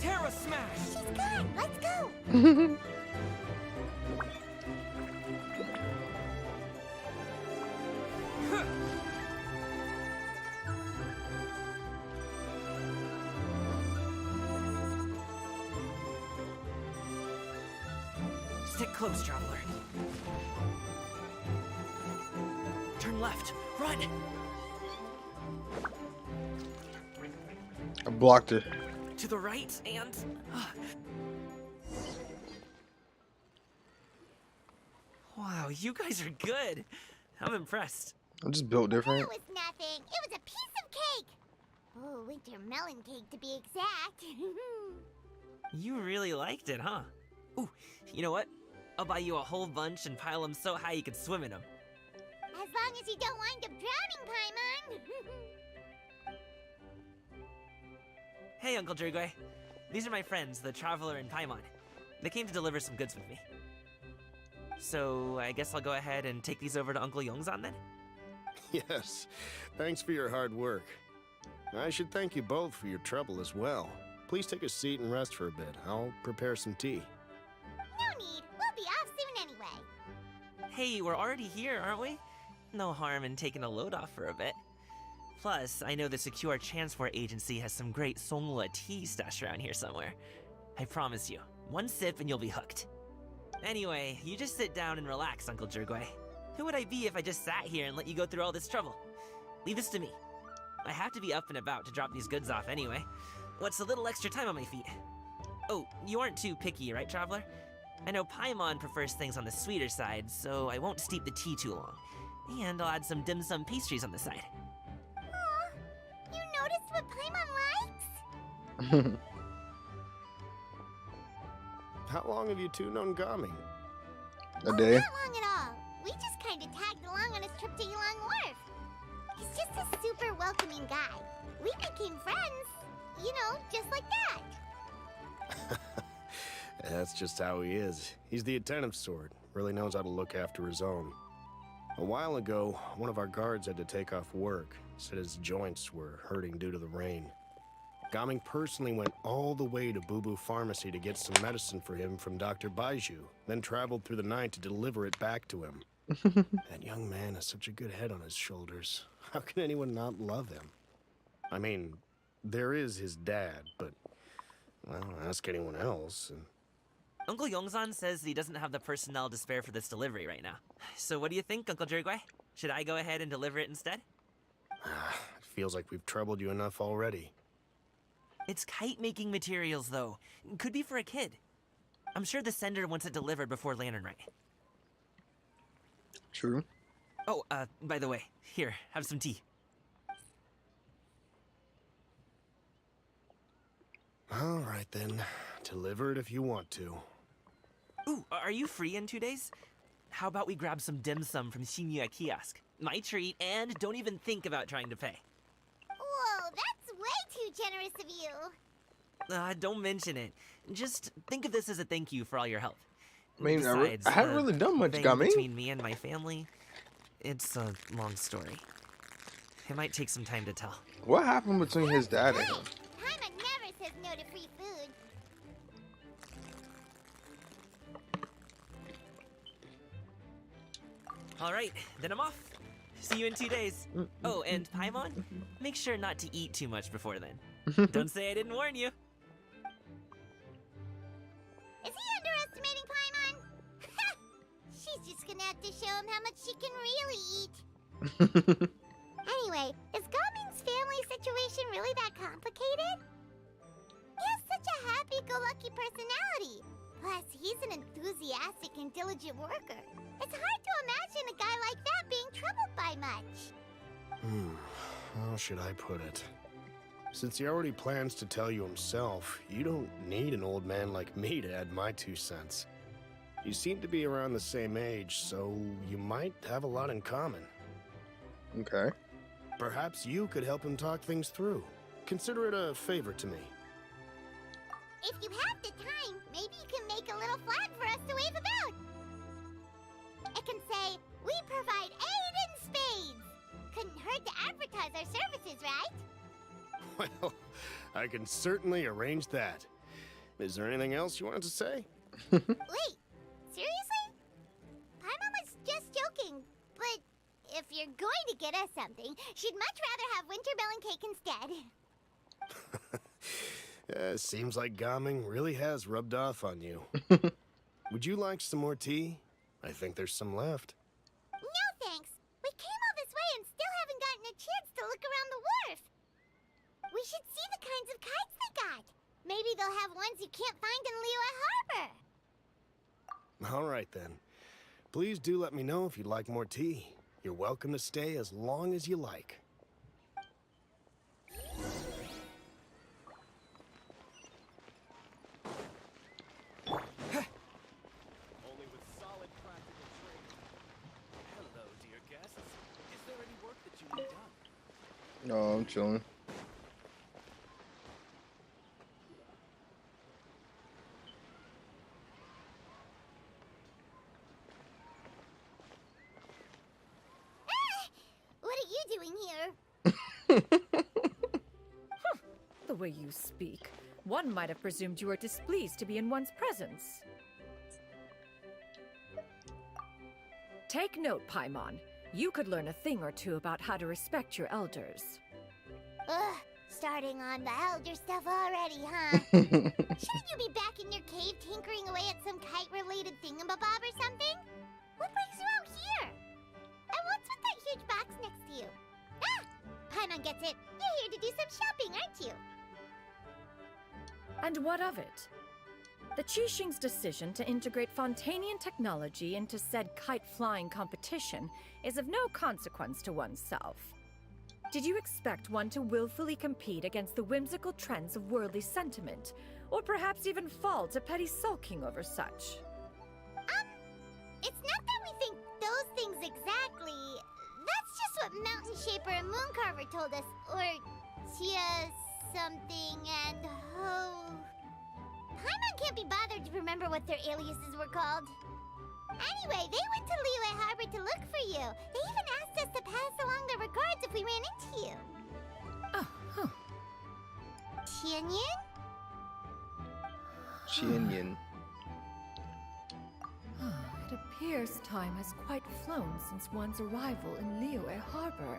Terra smash! She's gone. Let's go. Stick close, traveler. Turn left. Run! I blocked it. To the right and... Wow, you guys are good. I'm impressed. I'm just built different. It was nothing. It was a piece of cake. Oh, winter melon cake to be exact. You really liked it, huh? Ooh, you know what? I'll buy you a whole bunch and pile them so high you could swim in them. As long as you don't wind up drowning, Paimon. Hey, Uncle Drugway. These are my friends, the Traveler and Paimon. They came to deliver some goods with me. So, I guess I'll go ahead and take these over to Uncle Yongzan then? Yes, thanks for your hard work. I should thank you both for your trouble as well. Please take a seat and rest for a bit. I'll prepare some tea. No need. We'll be off soon anyway. Hey, we're already here, aren't we? No harm in taking a load off for a bit. Plus, I know the Secure Transport Agency has some great Songhua tea stashed around here somewhere. I promise you, one sip and you'll be hooked. Anyway, you just sit down and relax, Uncle Drugway. Who would I be if I just sat here and let you go through all this trouble? Leave this to me. I have to be up and about to drop these goods off anyway. What's a little extra time on my feet? Oh, you aren't too picky, right, Traveler? I know Paimon prefers things on the sweeter side, so I won't steep the tea too long. And I'll add some dim sum pastries on the side. Aw, you noticed what Paimon likes? How long have you two known Gaming? A day. Not long at all. We just kind of tagged along on his trip to Yulong Wharf. He's just a super welcoming guy. We became friends. You know, just like that. That's just how he is. He's the attentive sort. Really knows how to look after his own. A while ago, one of our guards had to take off work. Said his joints were hurting due to the rain. Gaming personally went all the way to Boo Boo Pharmacy to get some medicine for him from Dr. Baiju, then traveled through the night to deliver it back to him. That young man has such a good head on his shoulders. How can anyone not love him? I mean, there is his dad, but, well, ask anyone else. And... Uncle Yongzan says he doesn't have the personnel to spare for this delivery right now. So what do you think, Uncle Drugway? Should I go ahead and deliver it instead? It feels like we've troubled you enough already. It's kite-making materials, though. Could be for a kid. I'm sure the sender wants it delivered before Lantern Rite. True. Oh, by the way, here, have some tea. All right, then. Deliver it if you want to. Ooh, are you free in 2 days? How about we grab some dim sum from Shinya Kiosk? My treat, and don't even think about trying to pay. Whoa, that's way too generous of you. Don't mention it. Just think of this as a thank you for all your help. I mean, Besides, I haven't really done much, thing Gaming. between me and my family, it's a long story. It might take some time to tell. What happened between his dad and him? Paimon never says no to free food. All right, then I'm off. See you in 2 days. Oh, and Paimon, make sure not to eat too much before then. Don't say I didn't warn you. Is he underestimating Paimon? She's just gonna have to show him how much she can really eat. Anyway, is Gaming's family situation really that complicated? He has such a happy-go-lucky personality. Plus, he's an enthusiastic and diligent worker. It's hard to imagine a guy like that being troubled by much. How should I put it? Since he already plans to tell you himself, you don't need an old man like me to add my 2 cents. You seem to be around the same age, so you might have a lot in common. Okay. Perhaps you could help him talk things through. Consider it a favor to me. If you have the time, maybe you can make a little flag for us to wave about. It can say, "We provide aid in spades." Couldn't hurt to advertise our services, right? Well, I can certainly arrange that. Is there anything else you wanted to say? Wait, seriously? Paimon was just joking, but if you're going to get us something, she'd much rather have winter melon cake instead. Seems like Gaming really has rubbed off on you. Would you like some more tea? I think there's some left. No thanks. We came all this way and still haven't gotten a chance to look around the wharf. We should see the kinds of kites they got. Maybe they'll have ones you can't find in Liyue Harbor. All right then. Please do let me know if you'd like more tea. You're welcome to stay as long as you like. Only with solid practical training. Hello, dear guests. Is there any work that you need done? No, I'm chilling. What are you doing here? The way you speak, one might have presumed you were displeased to be in one's presence. Take note, Paimon. You could learn a thing or two about how to respect your elders. Ugh, starting on the elder stuff already, huh? Shouldn't you be back in your cave tinkering away at some kite-related thingamabob or something? What brings you out here? And what's with that huge box next to you? Ah! Paimon gets it. You're here to do some shopping, aren't you? And what of it? The Qixing's decision to integrate Fontanian technology into said kite-flying competition is of no consequence to oneself. Did you expect one to willfully compete against the whimsical trends of worldly sentiment, or perhaps even fall to petty sulking over such? It's not that we think those things exactly. That's just what Mountain Shaper and Mooncarver told us, or Tia something and Ho. Paimon can't be bothered to remember what their aliases were called. Anyway, they went to Liyue Harbor to look for you. They even asked us to pass along their regards if we ran into you. Oh, huh. Tianyin? Xianyin. It appears time has quite flown since one's arrival in Liyue Harbor.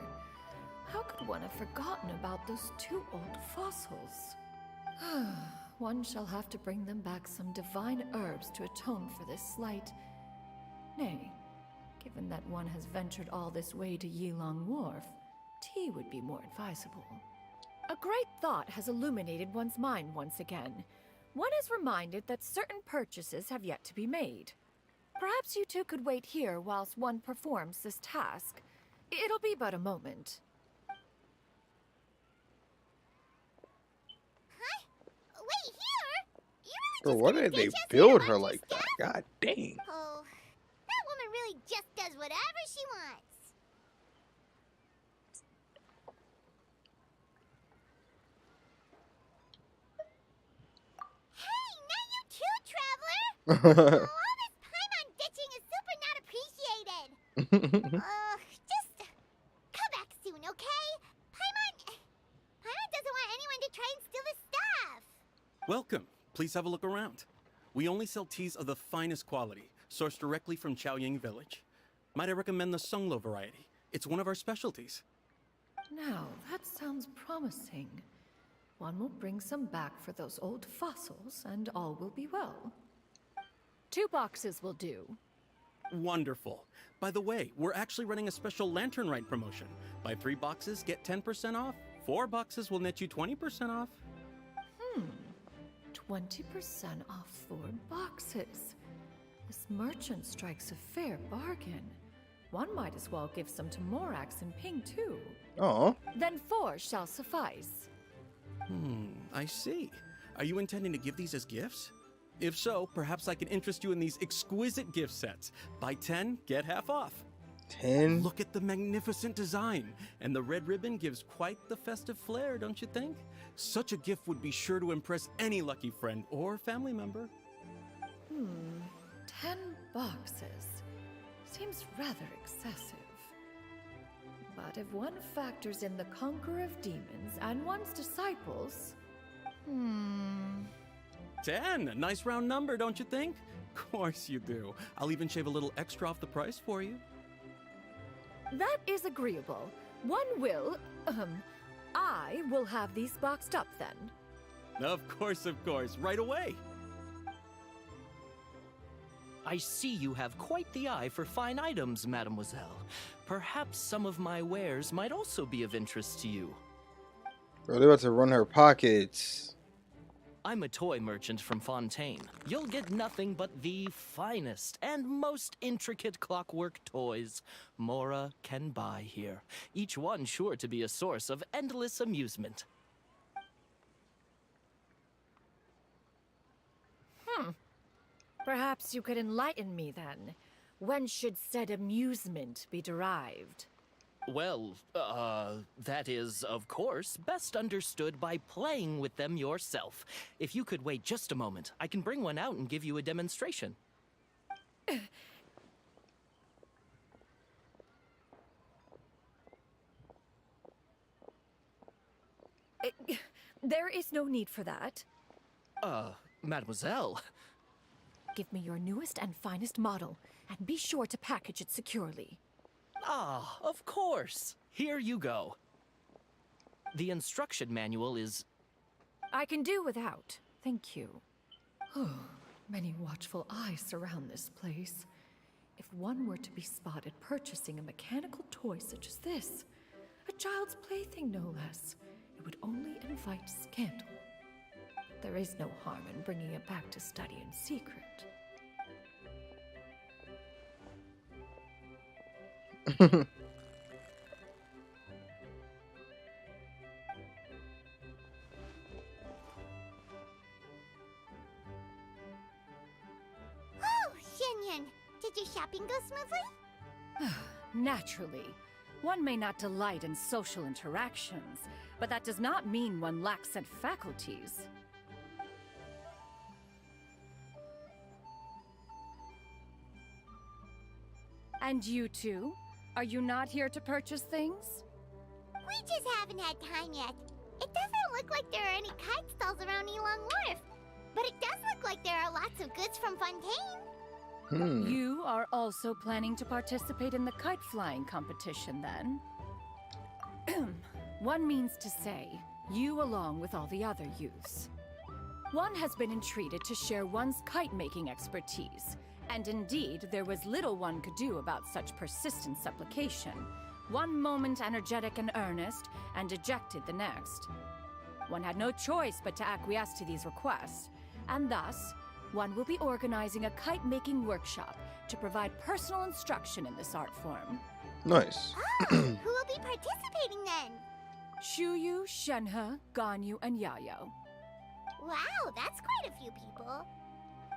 How could one have forgotten about those two old fossils? One shall have to bring them back some divine herbs to atone for this slight. Nay, given that one has ventured all this way to Yilong Wharf, tea would be more advisable. A great thought has illuminated one's mind once again. One is reminded that certain purchases have yet to be made. Perhaps you two could wait here whilst one performs this task. It'll be but a moment. Wait, here? Bro, why did they build her like that? God dang. Oh, that woman really just does whatever she wants. Hey, not you too, traveler! All this Paimon ditching is super not appreciated. Just come back soon, okay? Paimon doesn't want anyone to try and steal his stuff. Welcome. Please have a look around. We only sell teas of the finest quality, sourced directly from Chaoying Village. Might I recommend the Sunglo variety? It's one of our specialties. Now, that sounds promising. One will bring some back for those old fossils, and all will be well. 2 boxes will do. Wonderful. By the way, we're actually running a special Lantern Rite promotion. Buy 3 boxes, get 10% off. 4 boxes will net you 20% off. 20% off 4 boxes. This merchant strikes a fair bargain. One might as well give some to Morax and Ping too. Oh. Then 4 shall suffice. I see. Are you intending to give these as gifts? If so, perhaps I can interest you in these exquisite gift sets. Buy 10, get half off. 10? Look at the magnificent design. And the red ribbon gives quite the festive flair, don't you think? Such a gift would be sure to impress any lucky friend or family member. 10 boxes. Seems rather excessive. But if one factors in the Conqueror of Demons and one's disciples... 10, a nice round number, don't you think? Of course you do. I'll even shave a little extra off the price for you. That is agreeable. One will, I will have these boxed up then. Of course, right away. I see you have quite the eye for fine items, mademoiselle. Perhaps some of my wares might also be of interest to you. Bro, they're about to run her pockets. I'm a toy merchant from Fontaine. You'll get nothing but the finest and most intricate clockwork toys Mora can buy here. Each one sure to be a source of endless amusement. Perhaps you could enlighten me then. When should said amusement be derived? Well, that is, of course, best understood by playing with them yourself. If you could wait just a moment, I can bring one out and give you a demonstration. There is no need for that. Mademoiselle. Give me your newest and finest model, and be sure to package it securely. Ah, of course. Here you go. The instruction manual is... I can do without. Thank you. Many watchful eyes surround this place. If one were to be spotted purchasing a mechanical toy such as this, a child's plaything no less, it would only invite scandal. There is no harm in bringing it back to study in secret. Xianyan, did your shopping go smoothly? Naturally. One may not delight in social interactions, but that does not mean one lacks said faculties. And you two? Are you not here to purchase things? We just haven't had time yet. It doesn't look like there are any kite stalls around Elong Wharf, but it does look like there are lots of goods from Fontaine. You are also planning to participate in the kite flying competition, then? One means to say, you along with all the other youths. One has been entreated to share one's kite-making expertise, and indeed, there was little one could do about such persistent supplication. One moment energetic and earnest, and dejected the next. One had no choice but to acquiesce to these requests, and thus, one will be organizing a kite-making workshop to provide personal instruction in this art form. Nice. Who will be participating then? Shuyu, Shenhe, Ganyu, and Yayo. Wow, that's quite a few people.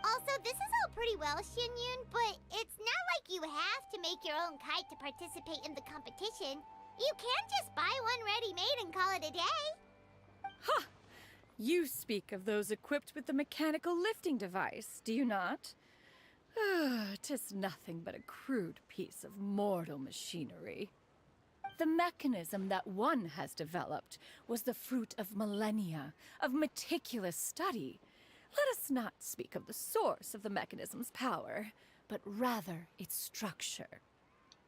Also, this is all pretty well, Xianyun, but it's not like you have to make your own kite to participate in the competition. You can just buy one ready-made and call it a day. Ha! You speak of those equipped with the mechanical lifting device, do you not? 'Tis nothing but a crude piece of mortal machinery. The mechanism that one has developed was the fruit of millennia of meticulous study. Let us not speak of the source of the mechanism's power, but rather its structure.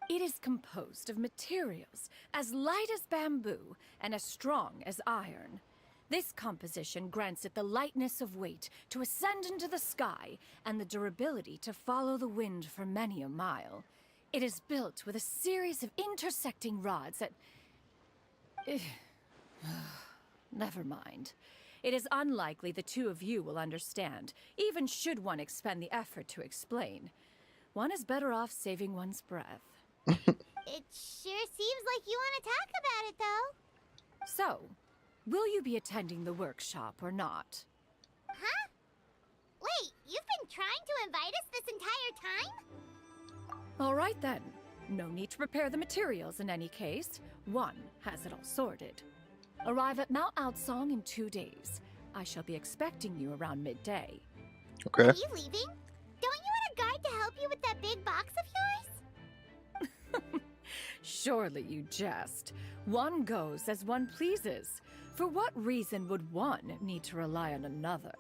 It is composed of materials as light as bamboo and as strong as iron. This composition grants it the lightness of weight to ascend into the sky and the durability to follow the wind for many a mile. It is built with a series of intersecting rods that... Never mind. It is unlikely the two of you will understand, even should one expend the effort to explain. One is better off saving one's breath. It sure seems like you want to talk about it, though. So, will you be attending the workshop or not? Huh? Wait, you've been trying to invite us this entire time? All right then. No need to prepare the materials in any case. One has it all sorted. Arrive at Mount Outsong in 2 days. I shall be expecting you around midday. Okay. Are you leaving? Don't you want a guide to help you with that big box of yours? Surely you jest. One goes as one pleases. For what reason would one need to rely on another?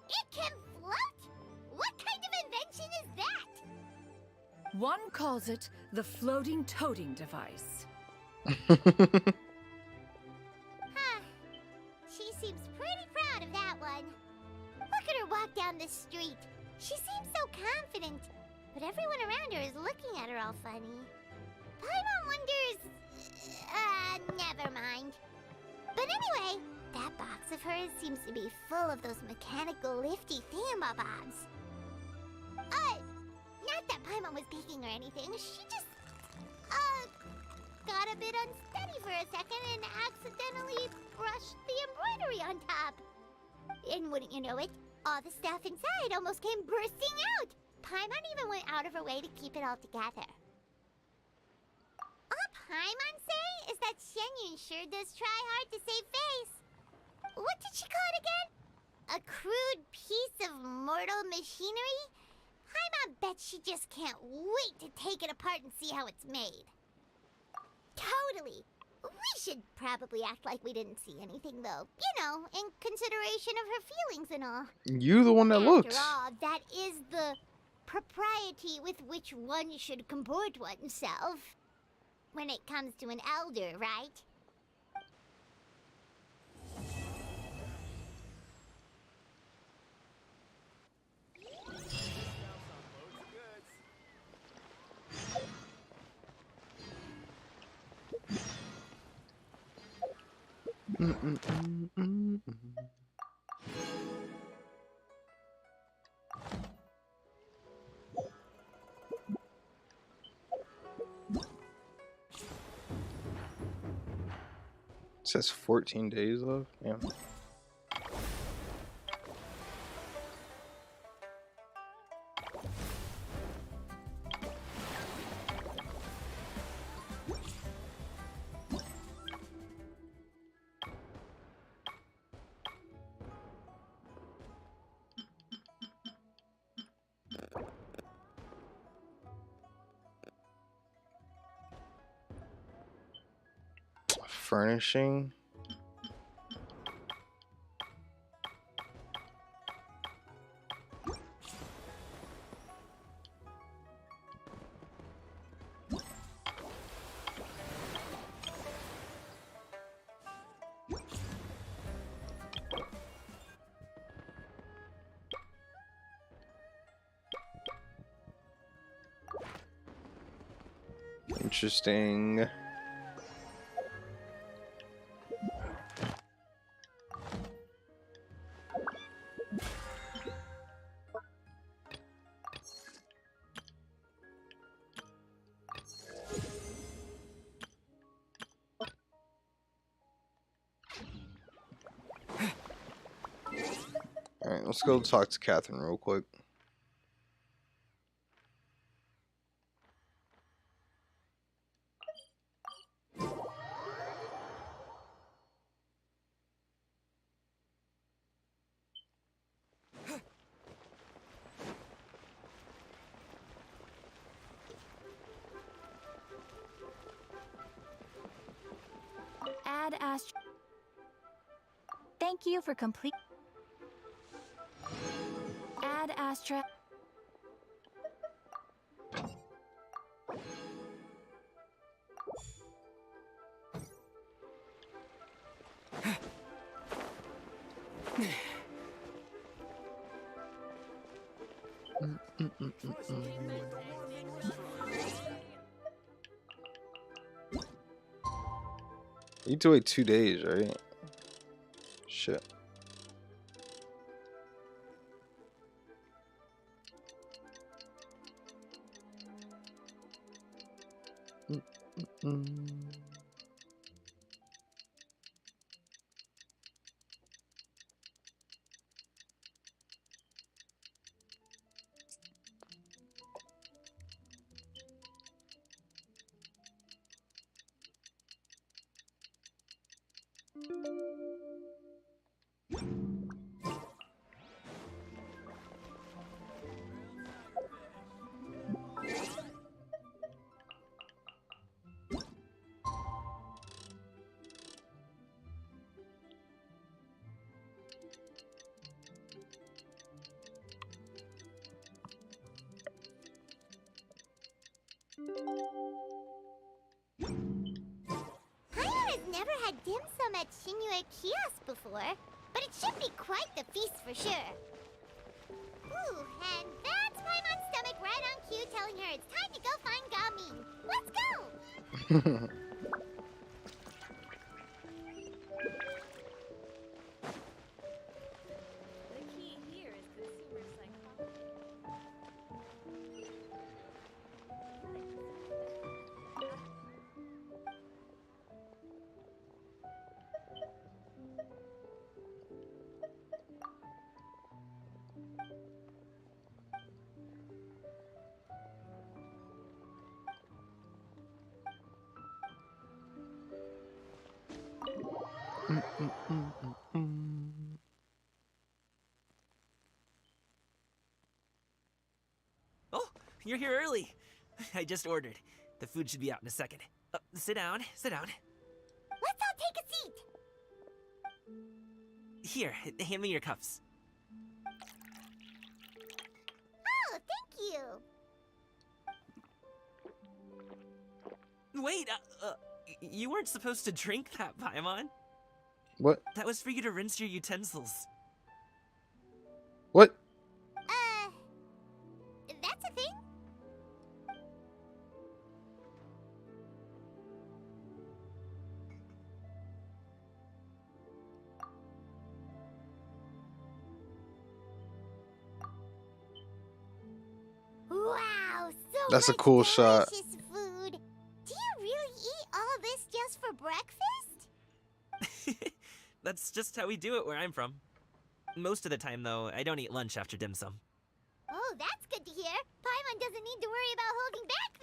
It can float? What kind of invention is that? One calls it the floating toting device. Huh. She seems pretty proud of that one. Look at her walk down the street. She seems so confident, but everyone around her is looking at her all funny. Paimon wonders... never mind. But anyway, that box of hers seems to be full of those mechanical lifty thingamabobs. Not that Paimon was peeking or anything. She just, got a bit unsteady for a second and accidentally brushed the embroidery on top. And wouldn't you know it, all the stuff inside almost came bursting out. Paimon even went out of her way to keep it all together. All Paimon say is that Shenyun sure does try hard to save face. What did she call it again? A crude piece of mortal machinery? Paimon bets she just can't wait to take it apart and see how it's made. Totally. We should probably act like we didn't see anything, though. You know, in consideration of her feelings and all. You the one that looked. After all, that is the propriety with which one should comport oneself. When it comes to an elder, right? It says 14 days left. Yeah. Furnishing. Interesting. Alright, let's go talk to Catherine real quick. Add Astra. Thank you for complete. Add Astra. You need to wait 2 days, right? Shit. had dim sum at Shinue Kiosk before, but it should be quite the feast for sure. Ooh, and that's Paimon's stomach right on cue telling her it's time to go find Gaming. Let's go! The key here is consumer psychology. Oh, you're here early. I just ordered. The food should be out in a second. Sit down, sit down. Let's all take a seat! Here, hand me your cups. Oh, thank you! Wait, you weren't supposed to drink that, Paimon. What? That was for you to rinse your utensils. What? That's a thing? Wow, so That's a much cool shot. delicious food. Do you really eat all this just for breakfast? That's just how we do it where I'm from. Most of the time, though, I don't eat lunch after dim sum. Oh, that's good to hear. Paimon doesn't need to worry about holding back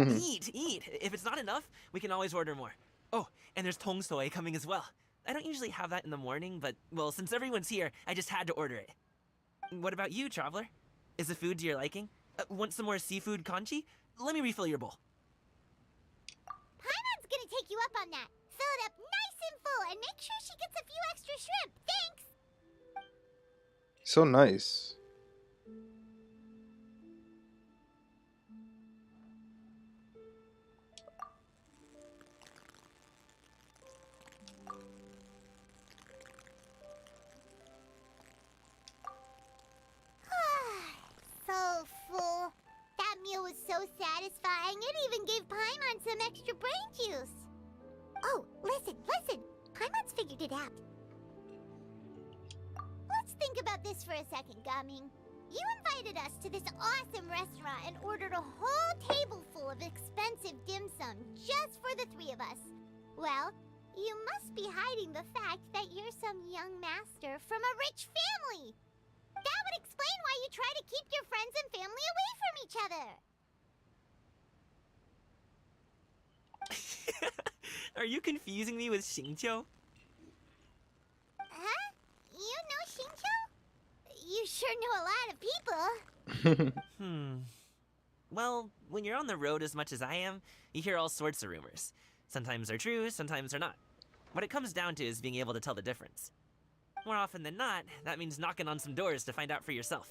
then. Eat, eat. If it's not enough, we can always order more. Oh, and there's tong soy coming as well. I don't usually have that in the morning, but, well, since everyone's here, I just had to order it. What about you, traveler? Is the food to your liking? Want some more seafood kanchi? Let me refill your bowl. Paimon's gonna take you up on that. Fill it up nice and full and make sure she gets a few extra shrimp. Thanks! So nice. So full. That meal was so satisfying, it even gave Paimon some extra brain juice. Oh, listen. Paimon's figured it out. Let's think about this for a second, Gaming. You invited us to this awesome restaurant and ordered a whole table full of expensive dim sum just for the three of us. Well, you must be hiding the fact that you're some young master from a rich family. That would explain why you try to keep your friends and family away from each other. Are you confusing me with Xingqiu? Huh? You know Xingqiu? You sure know a lot of people. Well, when you're on the road as much as I am, you hear all sorts of rumors. Sometimes they're true, sometimes they're not. What it comes down to is being able to tell the difference. More often than not, that means knocking on some doors to find out for yourself.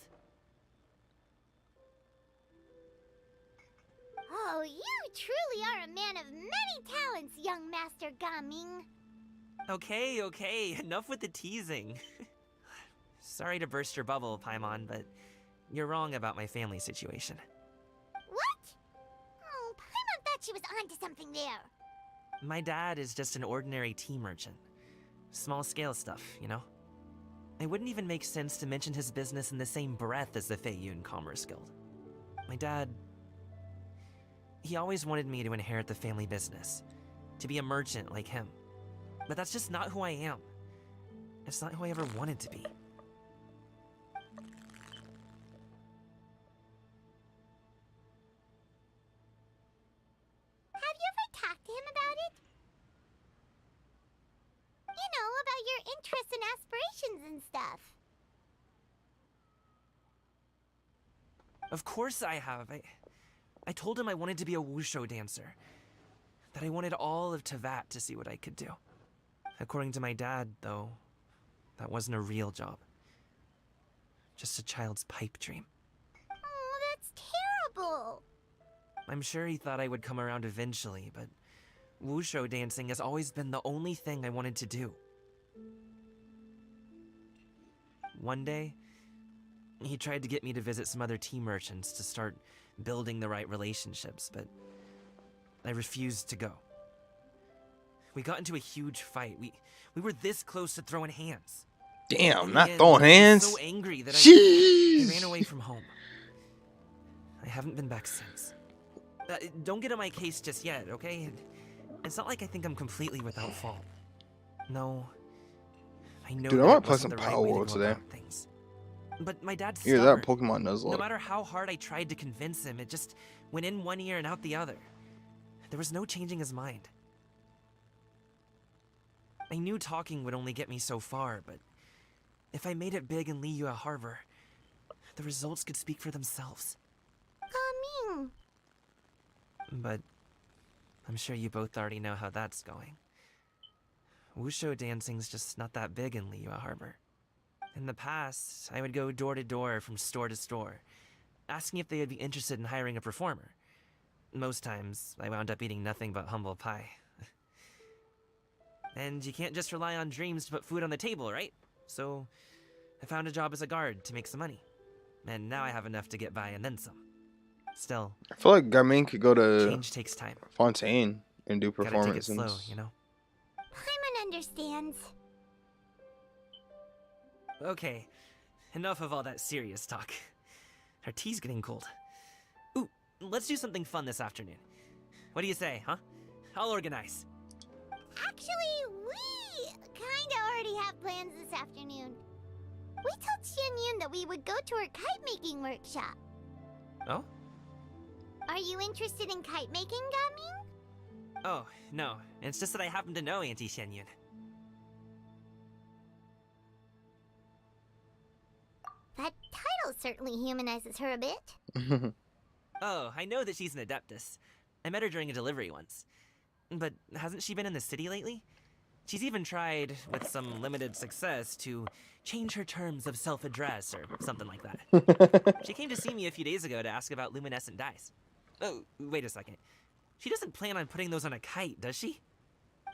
Oh, you truly are a man of many talents, young Master Gaming. Okay, enough with the teasing. Sorry to burst your bubble, Paimon, but you're wrong about my family situation. What? Oh, Paimon thought she was onto something there. My dad is just an ordinary tea merchant. Small scale stuff, you know? It wouldn't even make sense to mention his business in the same breath as the Feiyun Commerce Guild. My dad... he always wanted me to inherit the family business, to be a merchant like him. But that's just not who I am. It's not who I ever wanted to be. Have you ever talked to him about it? You know, about your interests and aspirations and stuff. Of course I have. I told him I wanted to be a wushu dancer. That I wanted all of Tevat to see what I could do. According to my dad, though, that wasn't a real job. Just a child's pipe dream. Oh, that's terrible. I'm sure he thought I would come around eventually, but Wushu dancing has always been the only thing I wanted to do. One day, he tried to get me to visit some other tea merchants to start building the right relationships, but I refused to go. We got into a huge fight. We were this close to throwing hands. Damn, In not the end, throwing I was hands. so angry that I Jeez. ran away from home. I haven't been back since. Don't get on my case just yet, okay? It's not like I think I'm completely without fault. No. I know Dude, I that might it play wasn't some the right Power way to World go today. about things. But my dad's Either stubborn. that or Pokemon Nuzlocke. No matter how hard I tried to convince him, it just went in one ear and out the other. There was no changing his mind. I knew talking would only get me so far, but if I made it big in Liyue Harbor, the results could speak for themselves. Coming. But I'm sure you both already know how that's going. Wushu dancing's just not that big in Liyue Harbor. In the past, I would go door to door from store to store, asking if they would be interested in hiring a performer. Most times, I wound up eating nothing but humble pie. And you can't just rely on dreams to put food on the table, right? So, I found a job as a guard to make some money. And now I have enough to get by and then some. Still, I feel like Garmin could go to change takes time. Fontaine and do Gotta take it performances. slow, you know? Paimon understands. Okay, enough of all that serious talk. Our tea's getting cold. Ooh, let's do something fun this afternoon. What do you say, huh? I'll organize. Actually, we kinda already have plans this afternoon. We told Xianyun that we would go to her kite-making workshop. Oh? Are you interested in kite-making, Gaming? Oh, no. It's just that I happen to know Auntie Xianyun. That title certainly humanizes her a bit. Oh, I know that she's an Adeptus. I met her during a delivery once. But hasn't she been in the city lately? She's even tried, with some limited success, to change her terms of self-address or something like that. She came to see me a few days ago to ask about luminescent dyes. Oh, wait a second. She doesn't plan on putting those on a kite, does she?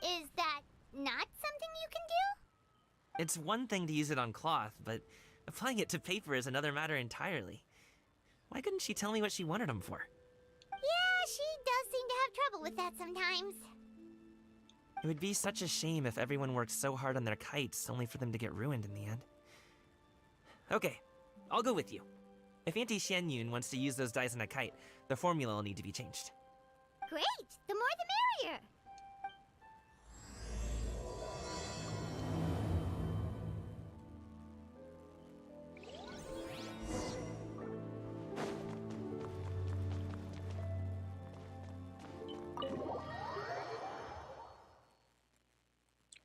Is that not something you can do? It's one thing to use it on cloth, but applying it to paper is another matter entirely. Why couldn't she tell me what she wanted them for? Yeah, she does seem to have trouble with that sometimes. It would be such a shame if everyone worked so hard on their kites only for them to get ruined in the end. Okay, I'll go with you. If Auntie Xianyun wants to use those dyes on a kite, the formula will need to be changed. Great! The more the merrier!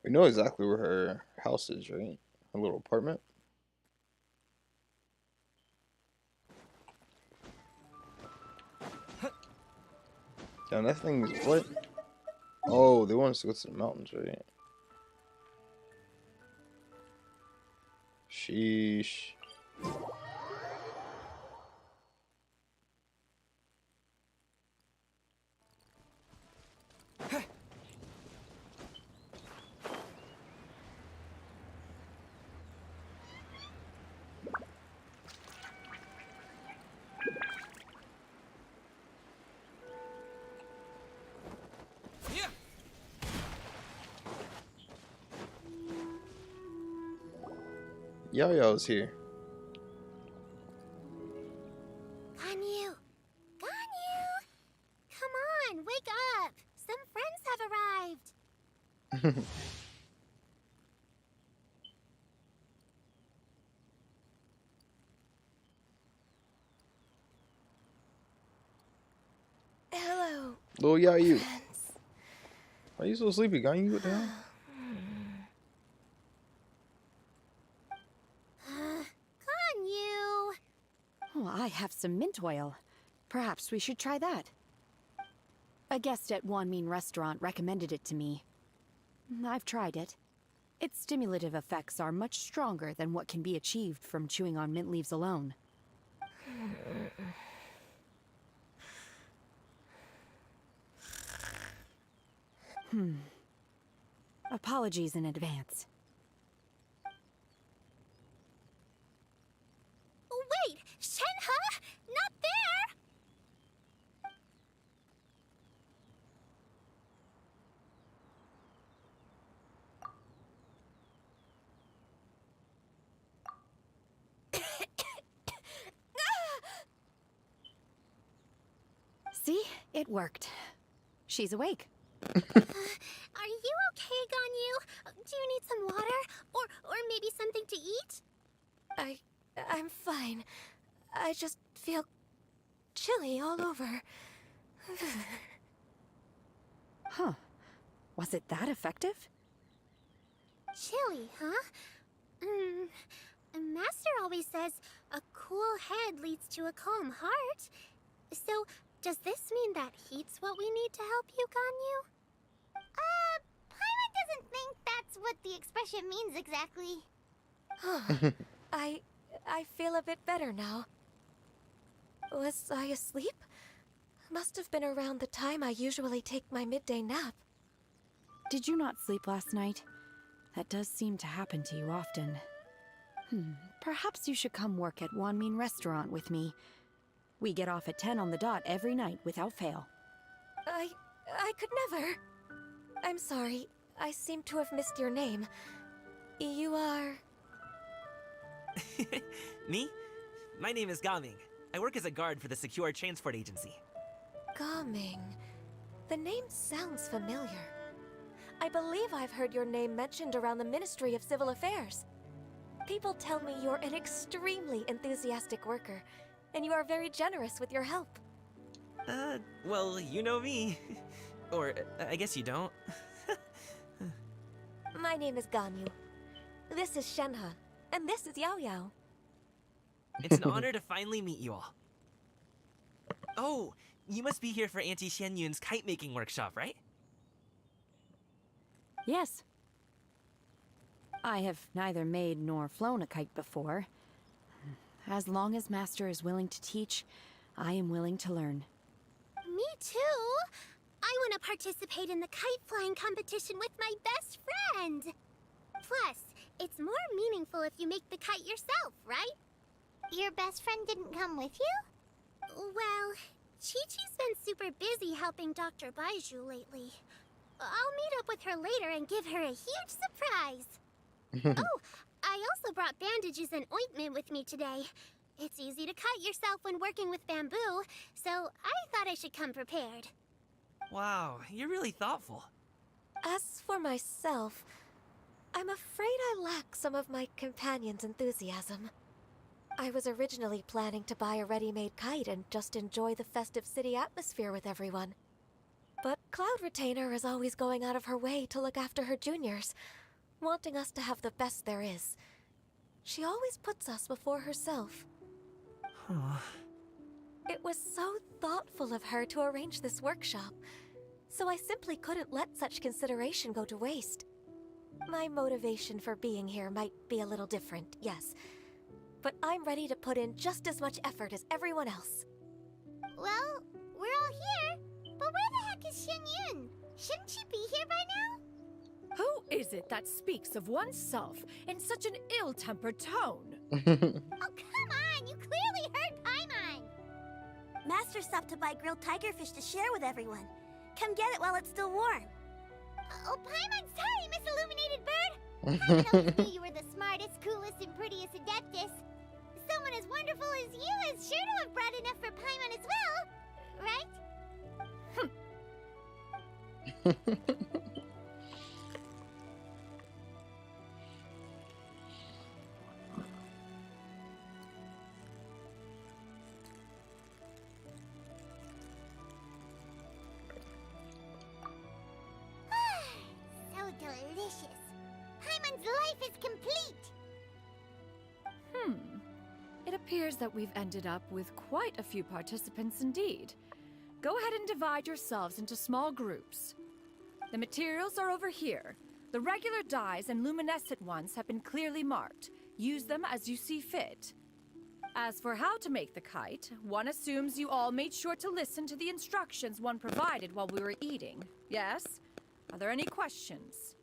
We know exactly where her house is, right? Her little apartment. Damn, that thing is what? Oh, they want us to go to the mountains, right? Sheesh. Yo-Yo's here. Ganyu! Ganyu! Come on, wake up! Some friends have arrived! Hello. Lil Yayu. Why are you so sleepy, guy? You what the hell? Ganyu! Oh, I have some mint oil. Perhaps we should try that. A guest at Wanmin Restaurant recommended it to me. I've tried it. Its stimulative effects are much stronger than what can be achieved from chewing on mint leaves alone. Apologies in advance. Wait! Shenhe? Not there! See? It worked. She's awake. Are you okay, Ganyu? Do you need some water? Or maybe something to eat? I'm fine. I just feel chilly all over. Huh. Was it that effective? Chilly, huh? Master always says a cool head leads to a calm heart. So, does this mean that heat's what we need to help you, Ganyu? Paimon doesn't think that's what the expression means exactly. I feel a bit better now. Was I asleep? Must have been around the time I usually take my midday nap. Did you not sleep last night? That does seem to happen to you often. Perhaps you should come work at Wanmin Restaurant with me. We get off at 10 on the dot every night without fail. I could never. I'm sorry. I seem to have missed your name. You are... Me? My name is Gaming. I work as a guard for the Secure Transport Agency. Gaming. The name sounds familiar. I believe I've heard your name mentioned around the Ministry of Civil Affairs. People tell me you're an extremely enthusiastic worker, and you are very generous with your help. Well, you know me. Or, I guess you don't. My name is Ganyu. This is Shenhe, and this is Yao Yao. It's an honor to finally meet you all. Oh, you must be here for Auntie Xianyun's kite-making workshop, right? Yes. I have neither made nor flown a kite before. As long as Master is willing to teach, I am willing to learn. Me too! I want to participate in the kite flying competition with my best friend! Plus, it's more meaningful if you make the kite yourself, right? Your best friend didn't come with you? Well, Chi-Chi's been super busy helping Dr. Baiju lately. I'll meet up with her later and give her a huge surprise. Oh, I also brought bandages and ointment with me today. It's easy to cut yourself when working with bamboo, so I thought I should come prepared. Wow, you're really thoughtful. As for myself, I'm afraid I lack some of my companion's enthusiasm. I was originally planning to buy a ready-made kite and just enjoy the festive city atmosphere with everyone. But Cloud Retainer is always going out of her way to look after her juniors, wanting us to have the best there is. She always puts us before herself. It was so thoughtful of her to arrange this workshop, so I simply couldn't let such consideration go to waste. My motivation for being here might be a little different, yes, but I'm ready to put in just as much effort as everyone else. Well, we're all here, but where the heck is Xianyun? Shouldn't she be here by now? Who is it that speaks of oneself in such an ill-tempered tone? Oh, come on! You clearly heard Paimon! Master stopped to buy grilled tigerfish to share with everyone. Come get it while it's still warm. Oh, Paimon, sorry, Miss Illuminated Bird! I always knew you were the smartest, coolest, and prettiest Adeptus. Someone as wonderful as you is sure to have brought enough for Paimon as well, right? So delicious. Paimon's life is complete. It appears that we've ended up with quite a few participants indeed. Go ahead and divide yourselves into small groups. The materials are over here. The regular dyes and luminescent ones have been clearly marked. Use them as you see fit. As for how to make the kite, one assumes you all made sure to listen to the instructions one provided while we were eating, yes? Are there any questions?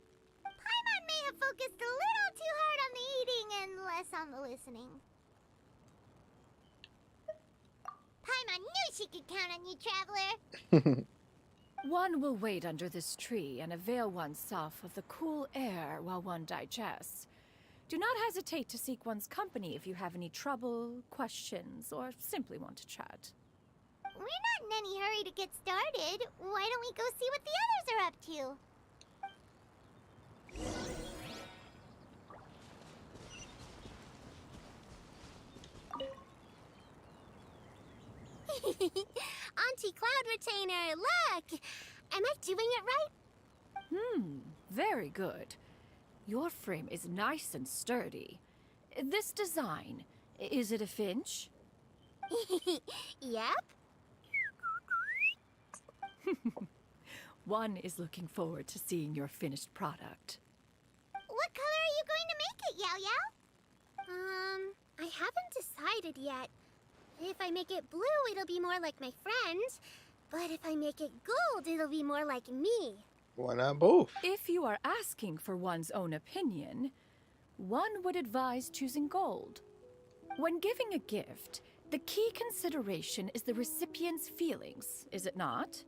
Paimon may have focused a little too hard on the eating and less on the listening. Paimon knew she could count on you, Traveler. One will wait under this tree and avail oneself of the cool air while one digests. Do not hesitate to seek one's company if you have any trouble, questions, or simply want to chat. We're not in any hurry to get started. Why don't we go see what the others are up to? Auntie Cloud Retainer, look! Am I doing it right? Very good. Your frame is nice and sturdy. This design, is it a finch? Yep. One is looking forward to seeing your finished product. What color are you going to make it, Yao Yao? I haven't decided yet. If I make it blue, it'll be more like my friends. But if I make it gold, it'll be more like me. Why not both? If you are asking for one's own opinion, one would advise choosing gold. When giving a gift, the key consideration is the recipient's feelings, is it not?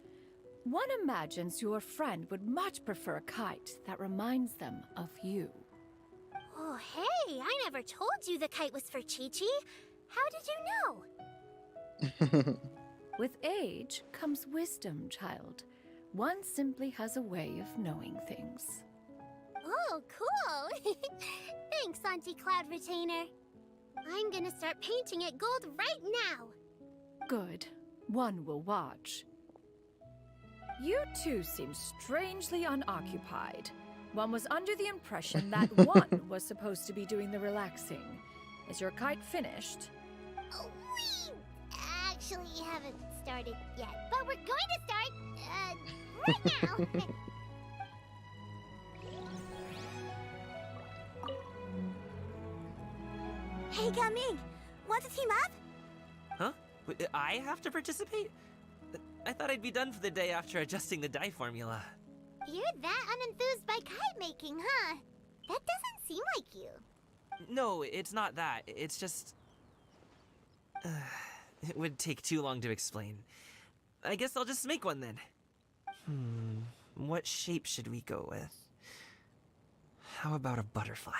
One imagines your friend would much prefer a kite that reminds them of you. Oh, hey, I never told you the kite was for Chi-Chi. How did you know? With age comes wisdom, child. One simply has a way of knowing things. Oh, cool. Thanks, Auntie Cloud Retainer. I'm gonna start painting it gold right now. Good. One will watch. You two seem strangely unoccupied. One was under the impression that one was supposed to be doing the relaxing. Is your kite finished? We actually haven't started yet, but we're going to start, right now. Hey, Gaming! Want to team up? Huh? I have to participate? I thought I'd be done for the day after adjusting the dye formula. You're that unenthused by kite making, huh? That doesn't seem like you. No, it's not that. It's just... it would take too long to explain. I guess I'll just make one then. What shape should we go with? How about a butterfly?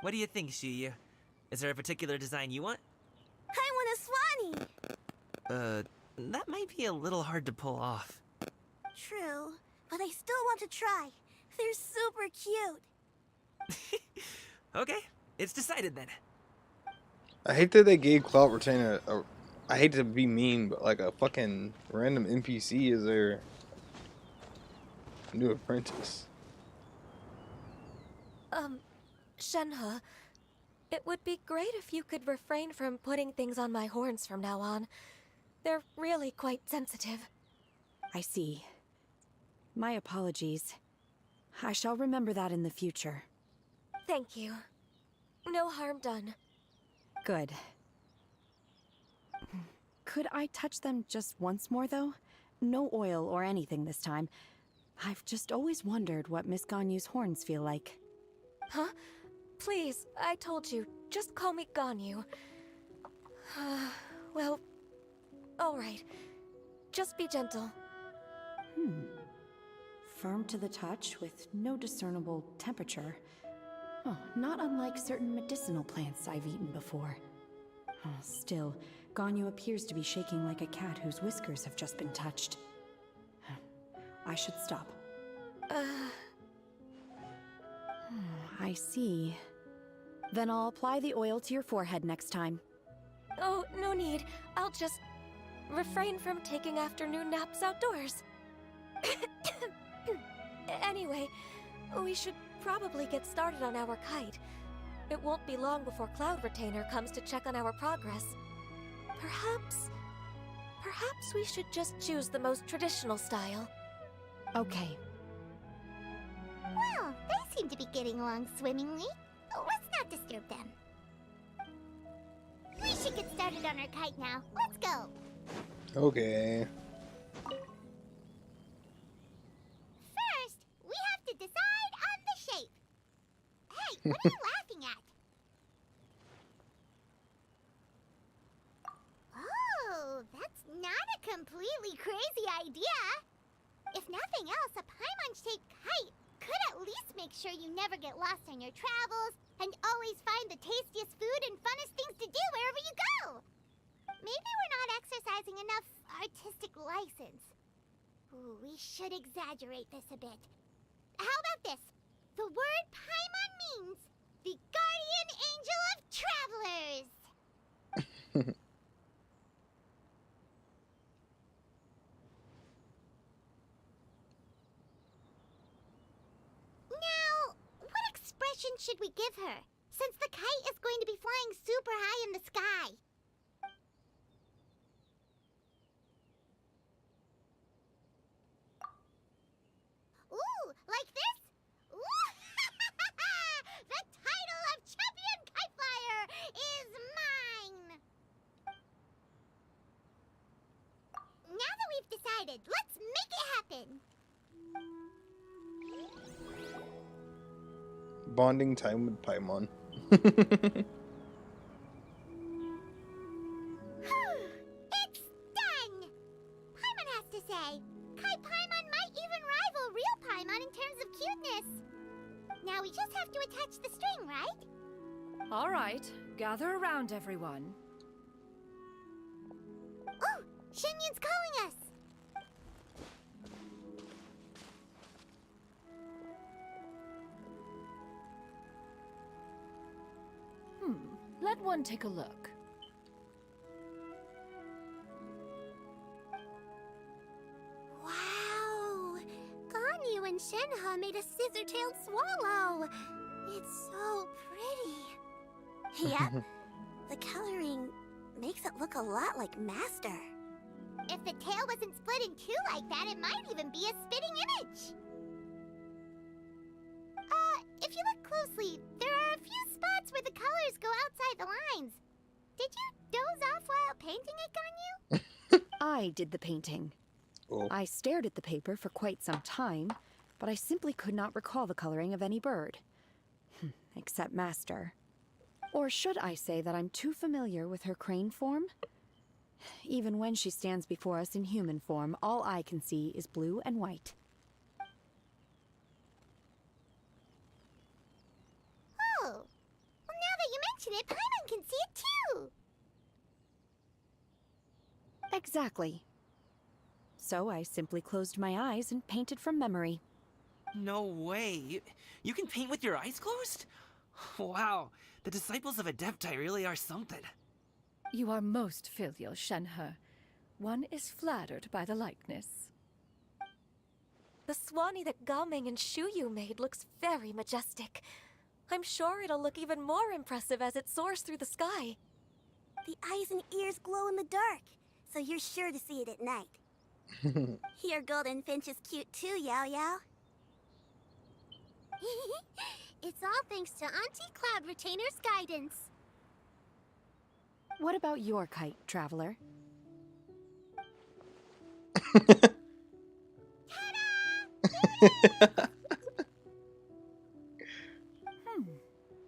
What do you think, Shuyu? Is there a particular design you want? I want a swanee! That might be a little hard to pull off. True, but I still want to try. They're super cute. Okay, it's decided then. I hate that they gave Cloud Retainer a... I hate to be mean, but like a fucking random NPC is their new apprentice. Shenhe, it would be great if you could refrain from putting things on my horns from now on. They're really quite sensitive. I see. My apologies. I shall remember that in the future. Thank you. No harm done. Good. Could I touch them just once more, though? No oil or anything this time. I've just always wondered what Miss Ganyu's horns feel like. Huh? Please, I told you. Just call me Ganyu. Well, alright. Just be gentle. Firm to the touch with no discernible temperature. Oh, not unlike certain medicinal plants I've eaten before. Still, Ganyu appears to be shaking like a cat whose whiskers have just been touched. I should stop. I see. Then I'll apply the oil to your forehead next time. Oh, no need. I'll just refrain from taking afternoon naps outdoors. Anyway, we should probably get started on our kite. It won't be long before Cloud Retainer comes to check on our progress. Perhaps we should just choose the most traditional style. Okay. Well, they seem to be getting along swimmingly. Let's not disturb them. We should get started on our kite now. Let's go. Okay. What are you laughing at? Oh, that's not a completely crazy idea. If nothing else, a Paimon-shaped kite could at least make sure you never get lost on your travels and always find the tastiest food and funnest things to do wherever you go. Maybe we're not exercising enough artistic license. Ooh, we should exaggerate this a bit. How about this? The word Paimon means the guardian angel of travelers. Now, what expression should we give her, since the kite is going to be flying super high in the sky? Ooh, like this? Ooh, the title of champion kite flyer is mine! Now that we've decided, let's make it happen! Bonding time with Paimon. It's done! Paimon has to say, Kai Paimon might even rival real Paimon in terms of cuteness. Now we just have to attach the string, right? All right, gather around, everyone. Oh, Shenyun's calling us! Let one take a look. Wow! Ganyu and Shenhe made a scissor-tailed swallow! It's so pretty. Yep. The coloring makes it look a lot like Master. If the tail wasn't split in two like that, it might even be a spitting image. If you look closely, there are a few spots where the colors go outside the lines. Did you doze off while painting it, Ganyu? I did the painting. Oh. I stared at the paper for quite some time, but I simply could not recall the coloring of any bird. Except Master. Or should I say that I'm too familiar with her crane form? Even when she stands before us in human form, all I can see is blue and white. Oh, well, now that you mention it, Paimon can see it too! Exactly. So I simply closed my eyes and painted from memory. No way. You can paint with your eyes closed? Wow, the disciples of Adepti really are something. You are most filial, Shenhe. One is flattered by the likeness. The Swanee that Gaming and Shuyu made looks very majestic. I'm sure it'll look even more impressive as it soars through the sky. The eyes and ears glow in the dark, so you're sure to see it at night. Your golden finch is cute too, Yao Yao. It's all thanks to Auntie Cloud Retainer's guidance. What about your kite, Traveler?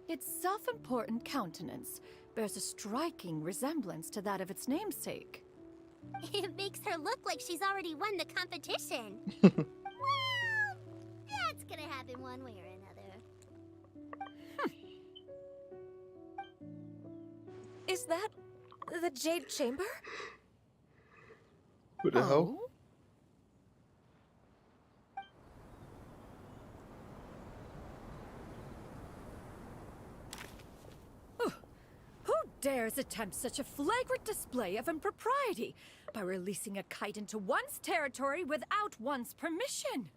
Its self-important countenance bears a striking resemblance to that of its namesake. It makes her look like she's already won the competition. Well, that's gonna happen one way or another. Is that the Jade Chamber? What the hell? Who dares attempt such a flagrant display of impropriety by releasing a kite into one's territory without one's permission?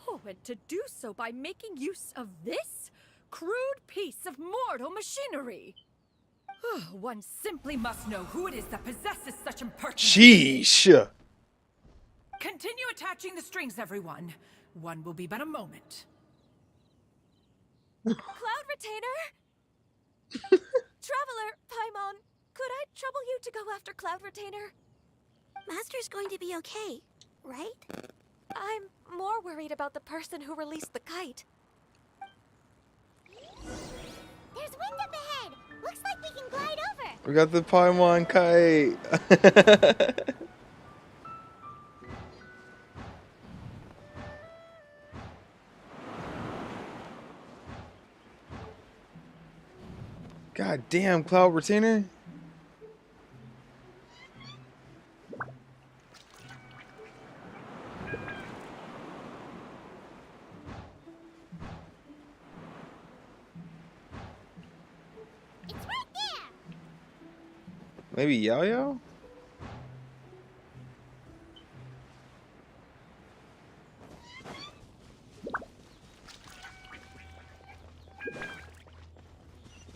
Oh, and to do so by making use of this crude piece of mortal machinery. One simply must know who it is that possesses such impertinence. Sheesh. Continue attaching the strings, everyone. One will be but a moment. Cloud Retainer! Traveler, Paimon, could I trouble you to go after Cloud Retainer? Master's going to be okay, right? I'm more worried about the person who released the kite. There's wind up ahead. Looks like we can glide over. We got the Paimon kite. God damn, Cloud Retainer. It's right there. Maybe Yao Yao?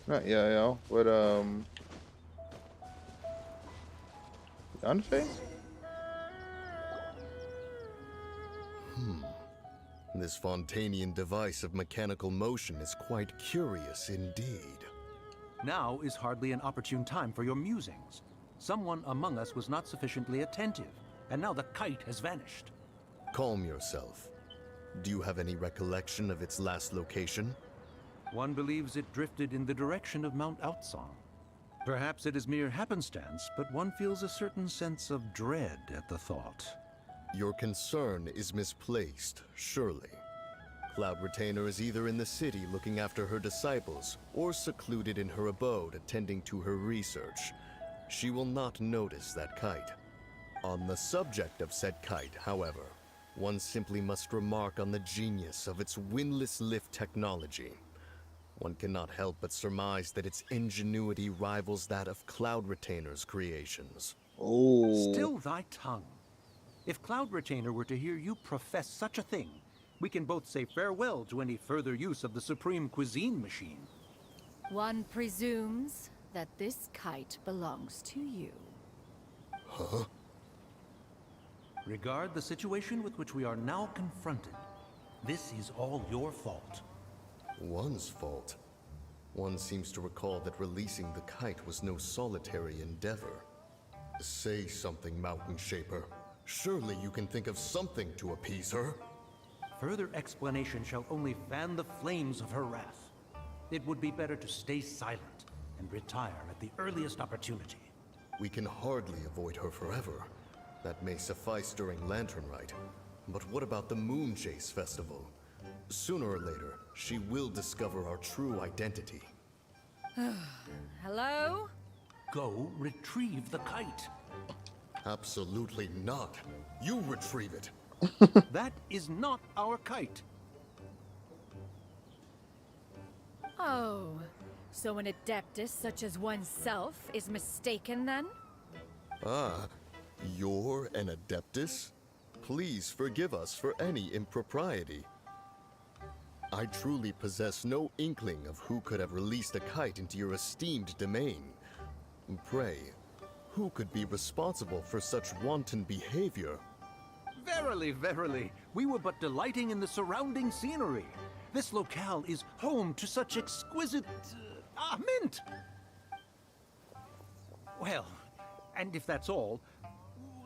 Not Yao Yao, but Yanfei? This Fontanian device of mechanical motion is quite curious indeed. Now is hardly an opportune time for your musings. Someone among us was not sufficiently attentive, and now the kite has vanished. Calm yourself. Do you have any recollection of its last location? One believes it drifted in the direction of Mount Outsong. Perhaps it is mere happenstance, but one feels a certain sense of dread at the thought. Your concern is misplaced, surely. Cloud Retainer is either in the city looking after her disciples, or secluded in her abode attending to her research. She will not notice that kite. On the subject of said kite, however, one simply must remark on the genius of its windless lift technology. One cannot help but surmise that its ingenuity rivals that of Cloud Retainer's creations. Oh. Still thy tongue. If Cloud Retainer were to hear you profess such a thing, we can both say farewell to any further use of the Supreme Cuisine Machine. One presumes that this kite belongs to you. Huh? Regard the situation with which we are now confronted. This is all your fault. One's fault? One seems to recall that releasing the kite was no solitary endeavor. Say something, Mountain Shaper. Surely you can think of something to appease her. Further explanation shall only fan the flames of her wrath. It would be better to stay silent and retire at the earliest opportunity. We can hardly avoid her forever. That may suffice during Lantern Rite. But what about the Moon Chase Festival? Sooner or later, she will discover our true identity. Hello? Go retrieve the kite. Absolutely not. You retrieve it. That is not our kite. Oh, so an adeptus such as oneself is mistaken then? Ah, you're an Adeptus? Please forgive us for any impropriety. I truly possess no inkling of who could have released a kite into your esteemed domain. Pray, who could be responsible for such wanton behavior? Verily, verily, we were but delighting in the surrounding scenery. This locale is home to such exquisite... mint! Well, and if that's all,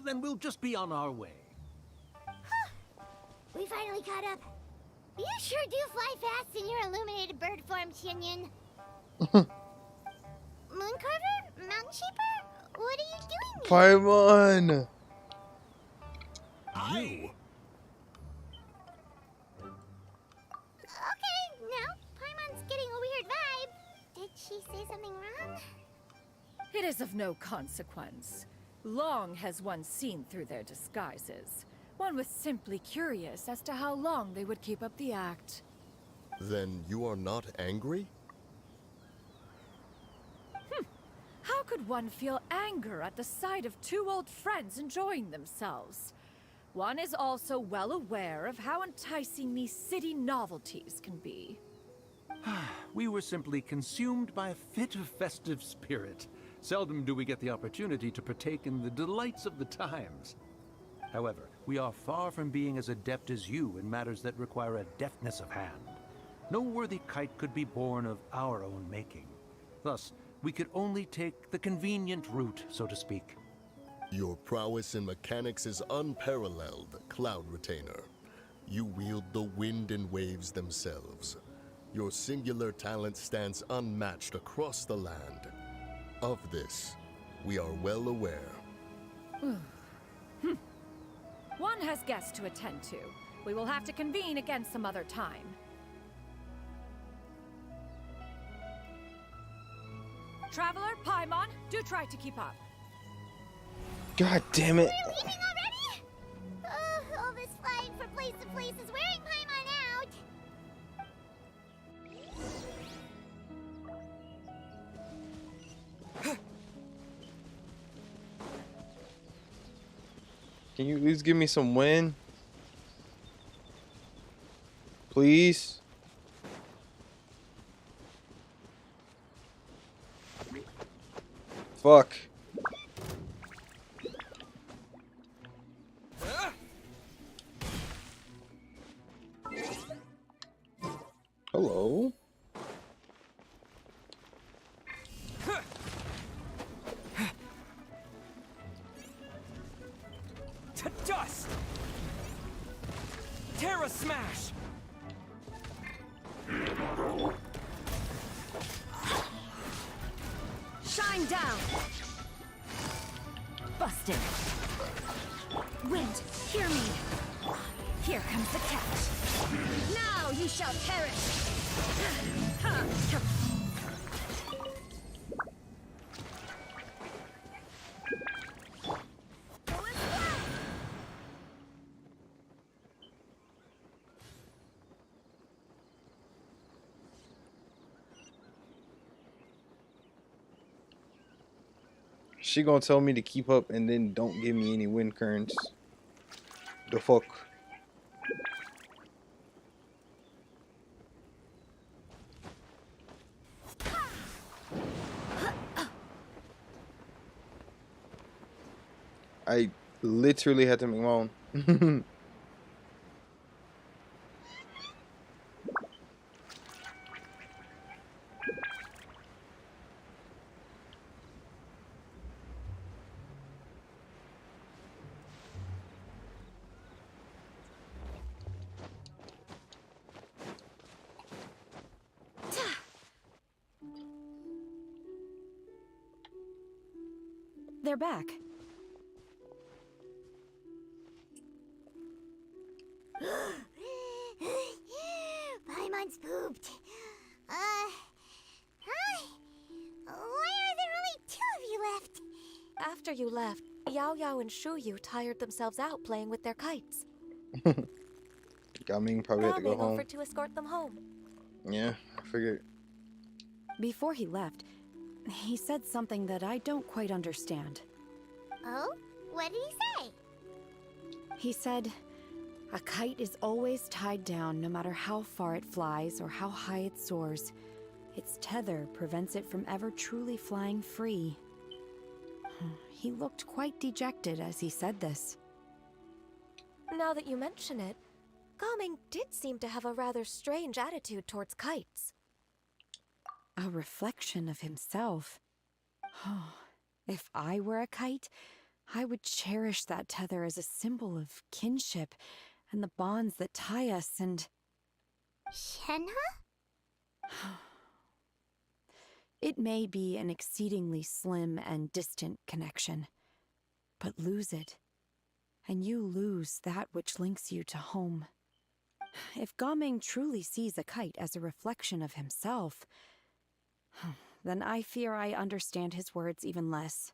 then we'll just be on our way. We finally caught up. You sure do fly fast in your illuminated bird form, Shinyan. Mooncarver? Mountain Shaper? What are you doing here? Paimon! You? Okay, now Paimon's getting a weird vibe. Did she say something wrong? It is of no consequence. Long has one seen through their disguises. One was simply curious as to how long they would keep up the act. Then you are not angry? How could one feel anger at the sight of two old friends enjoying themselves? One is also well aware of how enticing these city novelties can be. We were simply consumed by a fit of festive spirit. Seldom do we get the opportunity to partake in the delights of the times. However, we are far from being as adept as you in matters that require a deftness of hand. No worthy kite could be born of our own making. Thus, we could only take the convenient route, so to speak. Your prowess in mechanics is unparalleled, Cloud Retainer. You wield the wind and waves themselves. Your singular talent stands unmatched across the land. Of this, we are well aware. One has guests to attend to. We will have to convene again some other time. Traveler, Paimon, do try to keep up. God damn it. We're leaving already? All this flying from place to place is wearing Paimon out. Can you at least give me some wind? Please? Fuck. Hello? To dust! Terra Smash! Shine down! Busted. Wind, hear me. Here comes the catch. Now you shall perish! She gonna tell me to keep up and then don't give me any wind currents. The fuck? I literally had to make my own. They're back. Paimon's pooped. Hi. Why are there only 2 of you left? After you left, Yao Yao and Shu Yu tired themselves out playing with their kites. Gaming probably had to go Gaming home. offered to escort them home. Yeah, I figured. Before he left, he said something that I don't quite understand. Oh? What did he say? He said, a kite is always tied down no matter how far it flies or how high it soars. Its tether prevents it from ever truly flying free. He looked quite dejected as he said this. Now that you mention it, Gaming did seem to have a rather strange attitude towards kites. A reflection of himself. If I were a kite, I would cherish that tether as a symbol of kinship and the bonds that tie us and... Shenhe? It may be an exceedingly slim and distant connection, but lose it, and you lose that which links you to home. If Gaming truly sees a kite as a reflection of himself, then I fear I understand his words even less.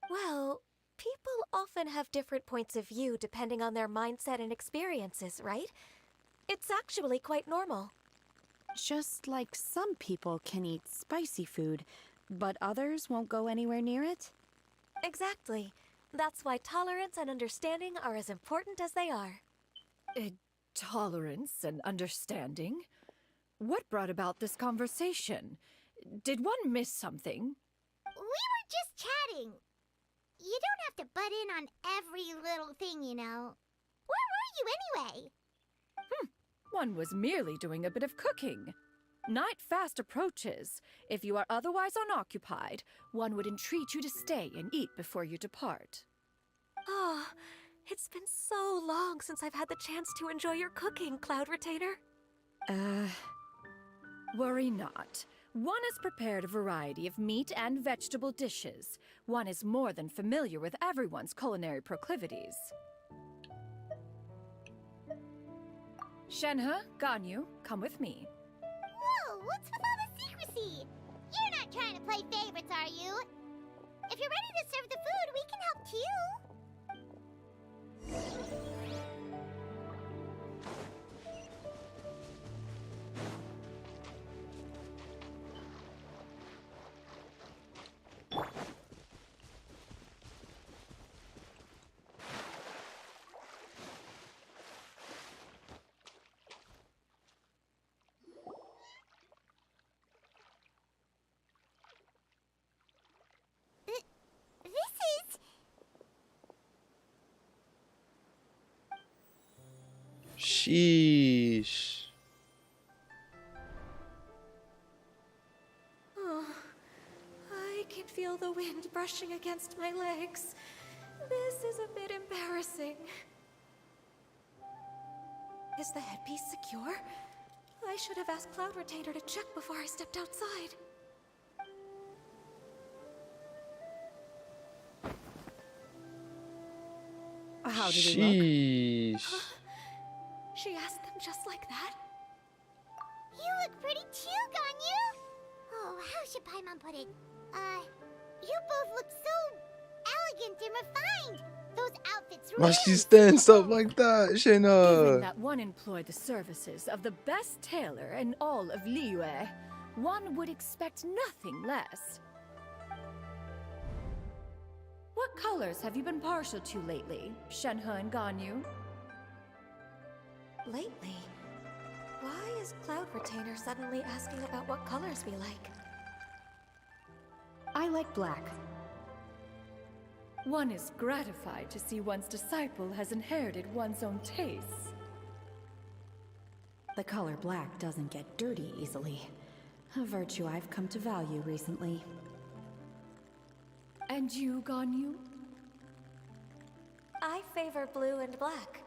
Well, people often have different points of view depending on their mindset and experiences, right? It's actually quite normal. Just like some people can eat spicy food, but others won't go anywhere near it? Exactly. That's why tolerance and understanding are as important as they are. Tolerance and understanding? What brought about this conversation? Did one miss something? We were just chatting. You don't have to butt in on every little thing, you know. Where were you anyway? One was merely doing a bit of cooking. Night fast approaches. If you are otherwise unoccupied, one would entreat you to stay and eat before you depart. Oh, it's been so long since I've had the chance to enjoy your cooking, Cloud Retainer. Worry not. One has prepared a variety of meat and vegetable dishes. One is more than familiar with everyone's culinary proclivities. Shenhe, Ganyu, come with me. Whoa, what's with all the secrecy? You're not trying to play favorites, are you? If you're ready to serve the food, we can help too. This is... Sheesh. Oh, I can feel the wind brushing against my legs. This is a bit embarrassing. Is the headpiece secure? I should have asked Cloud Retainer to check before I stepped outside. How did it look? Sheesh. She asked them just like that? You look pretty too, Ganyu. Oh, how should Paimon put it? You both look so elegant and refined. Those outfits Why really she stands up like that, Even Shenhe? that one employed the services of the best tailor in all of Liyue, one would expect nothing less. What colors have you been partial to lately, Shenhe and Ganyu? Lately? Why is Cloud Retainer suddenly asking about what colors we like? I like black. One is gratified to see one's disciple has inherited one's own tastes. The color black doesn't get dirty easily. A virtue I've come to value recently. And you, Ganyu? I favor blue and black.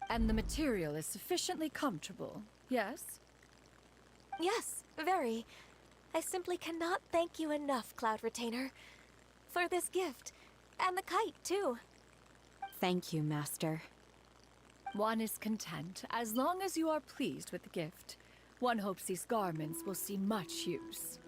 And the material is sufficiently comfortable, yes? Yes, very. I simply cannot thank you enough, Cloud Retainer. For this gift. And the kite, too. Thank you, Master. One is content, as long as you are pleased with the gift. One hopes these garments will see much use.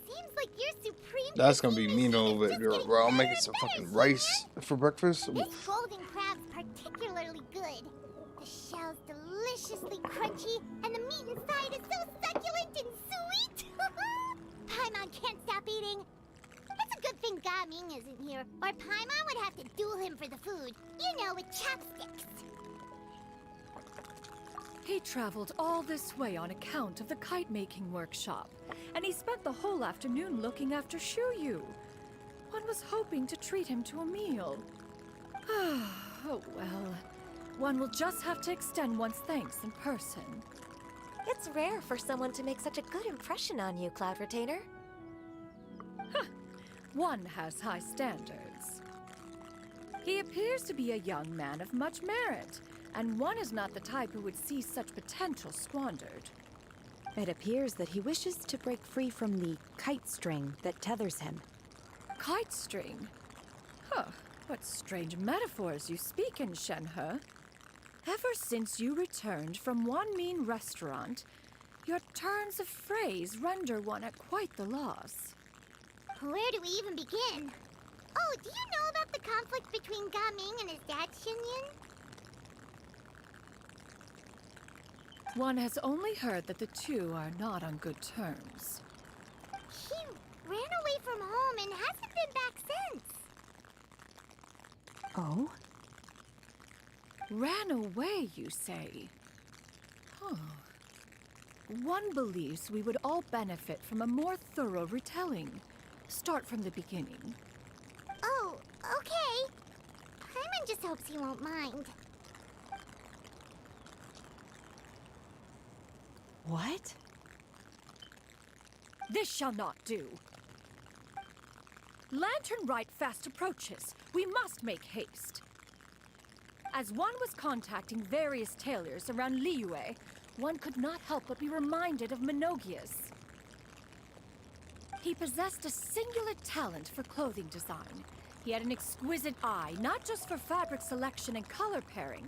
Seems like you're supreme. That's gonna be mean over it, bro. I'm making some fucking rice for breakfast. This golden crab's particularly good. The shell's deliciously crunchy, and the meat inside is so succulent and sweet. Paimon can't stop eating. It's a good thing Gaming isn't here, or Paimon would have to duel him for the food. You know, with chopsticks. He traveled all this way on account of the kite-making workshop, and he spent the whole afternoon looking after Shuyu. One was hoping to treat him to a meal. Oh well. One will just have to extend one's thanks in person. It's rare for someone to make such a good impression on you, Cloud Retainer. One has high standards. He appears to be a young man of much merit, and one is not the type who would see such potential squandered. It appears that he wishes to break free from the kite string that tethers him. Kite string? Huh, what strange metaphors you speak in, Shenhe. Ever since you returned from one mean restaurant, your turns of phrase render one at quite the loss. Where do we even begin? Oh, do you know about the conflict between Gaming and his dad, Xinyan? One has only heard that the two are not on good terms. He ran away from home and hasn't been back since. Oh? Ran away, you say? Huh. One believes we would all benefit from a more thorough retelling. Start from the beginning. Oh, okay. Paimon just hopes he won't mind. What? This shall not do. Lantern Rite fast approaches. We must make haste. As one was contacting various tailors around Liyue, one could not help but be reminded of Menogias. He possessed a singular talent for clothing design. He had an exquisite eye, not just for fabric selection and color pairing,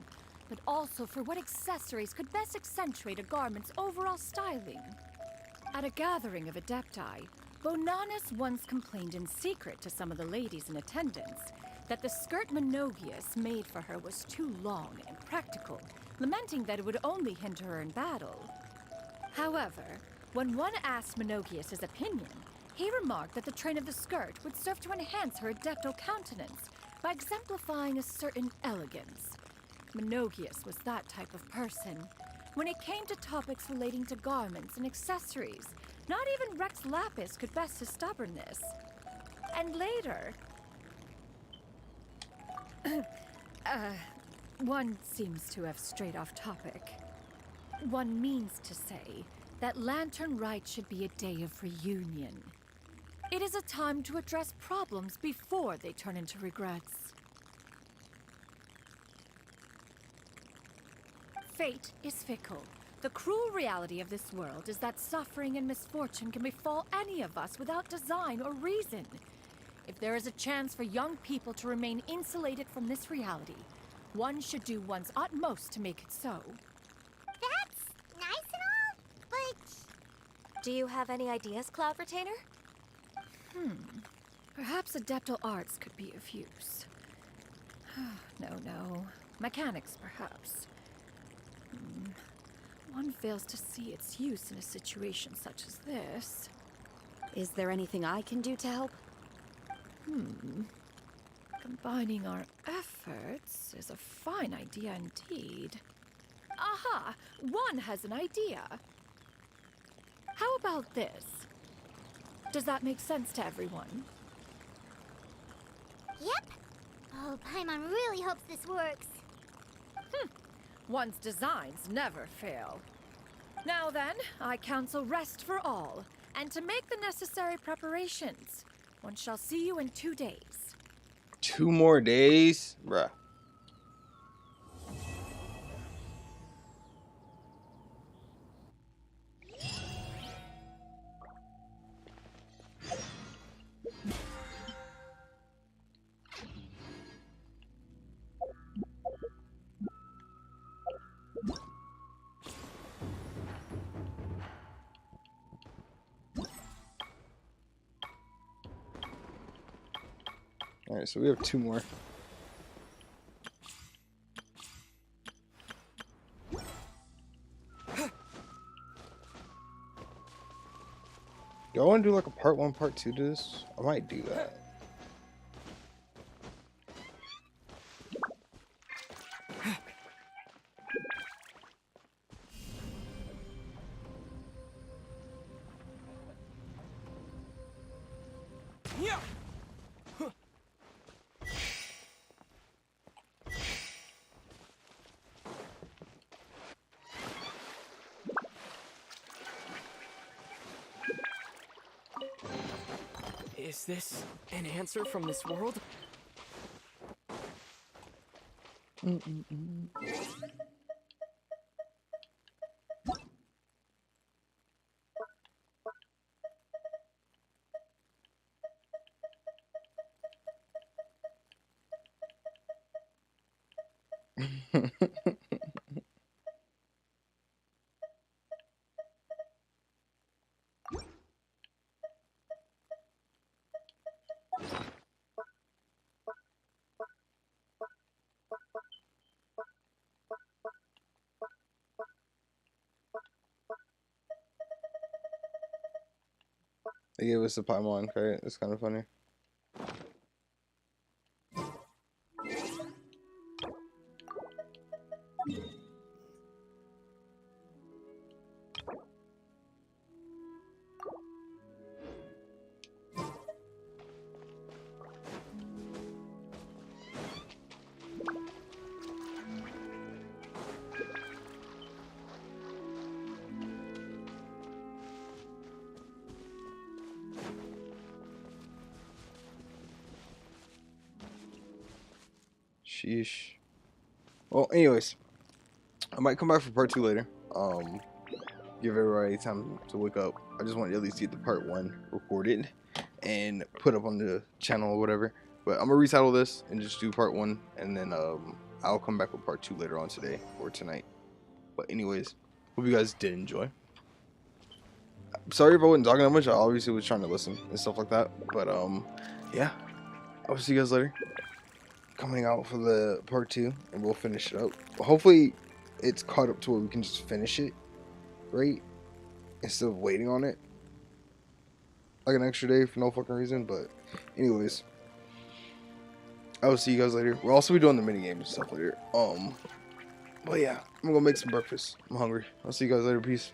but also for what accessories could best accentuate a garment's overall styling. At a gathering of Adepti, Bonanis once complained in secret to some of the ladies in attendance that the skirt Menogias made for her was too long and practical, lamenting that it would only hinder her in battle. However, when one asked Menogias' opinion, he remarked that the train of the skirt would serve to enhance her adeptal countenance by exemplifying a certain elegance. Menogias was that type of person. When it came to topics relating to garments and accessories, not even Rex Lapis could best his stubbornness. And later... one seems to have strayed off topic. One means to say that Lantern Rite should be a day of reunion. It is a time to address problems before they turn into regrets. Fate is fickle. The cruel reality of this world is that suffering and misfortune can befall any of us without design or reason. If there is a chance for young people to remain insulated from this reality, one should do one's utmost to make it so. That's nice and all, but... Do you have any ideas, Cloud Retainer? Perhaps adeptal arts could be of use. No. Mechanics, perhaps. One fails to see its use in a situation such as this. Is there anything I can do to help? Combining our efforts is a fine idea indeed. Aha! One has an idea. How about this? Does that make sense to everyone? Yep. Oh, Paimon really hopes this works. One's designs never fail. Now then, I counsel rest for all, and to make the necessary preparations. One shall see you in 2 days. 2 more days? Bruh. Alright, so we have 2 more. Do I want to do like a part 1, part 2 to this? I might do that. Is this an answer from this world? They gave us a Paimon credit. It's kind of funny. Sheesh. Well, anyways, I might come back for part 2 later. Give everybody time to wake up. I just want to at least get the part 1 recorded and put up on the channel or whatever. But I'm gonna retitle this and just do part 1, and then I'll come back with part 2 later on today or tonight. But anyways, hope you guys did enjoy. Sorry if I wasn't talking that much. I obviously was trying to listen and stuff like that. But yeah, I'll see you guys later. Coming out for the part 2, and we'll finish it up. Hopefully it's caught up to where we can just finish it, right? Instead of waiting on it like an extra day for no fucking reason. But anyways, I will see you guys later. We'll also be doing the mini games and stuff later. But yeah, I'm gonna make some breakfast. I'm hungry. I'll see you guys later. Peace.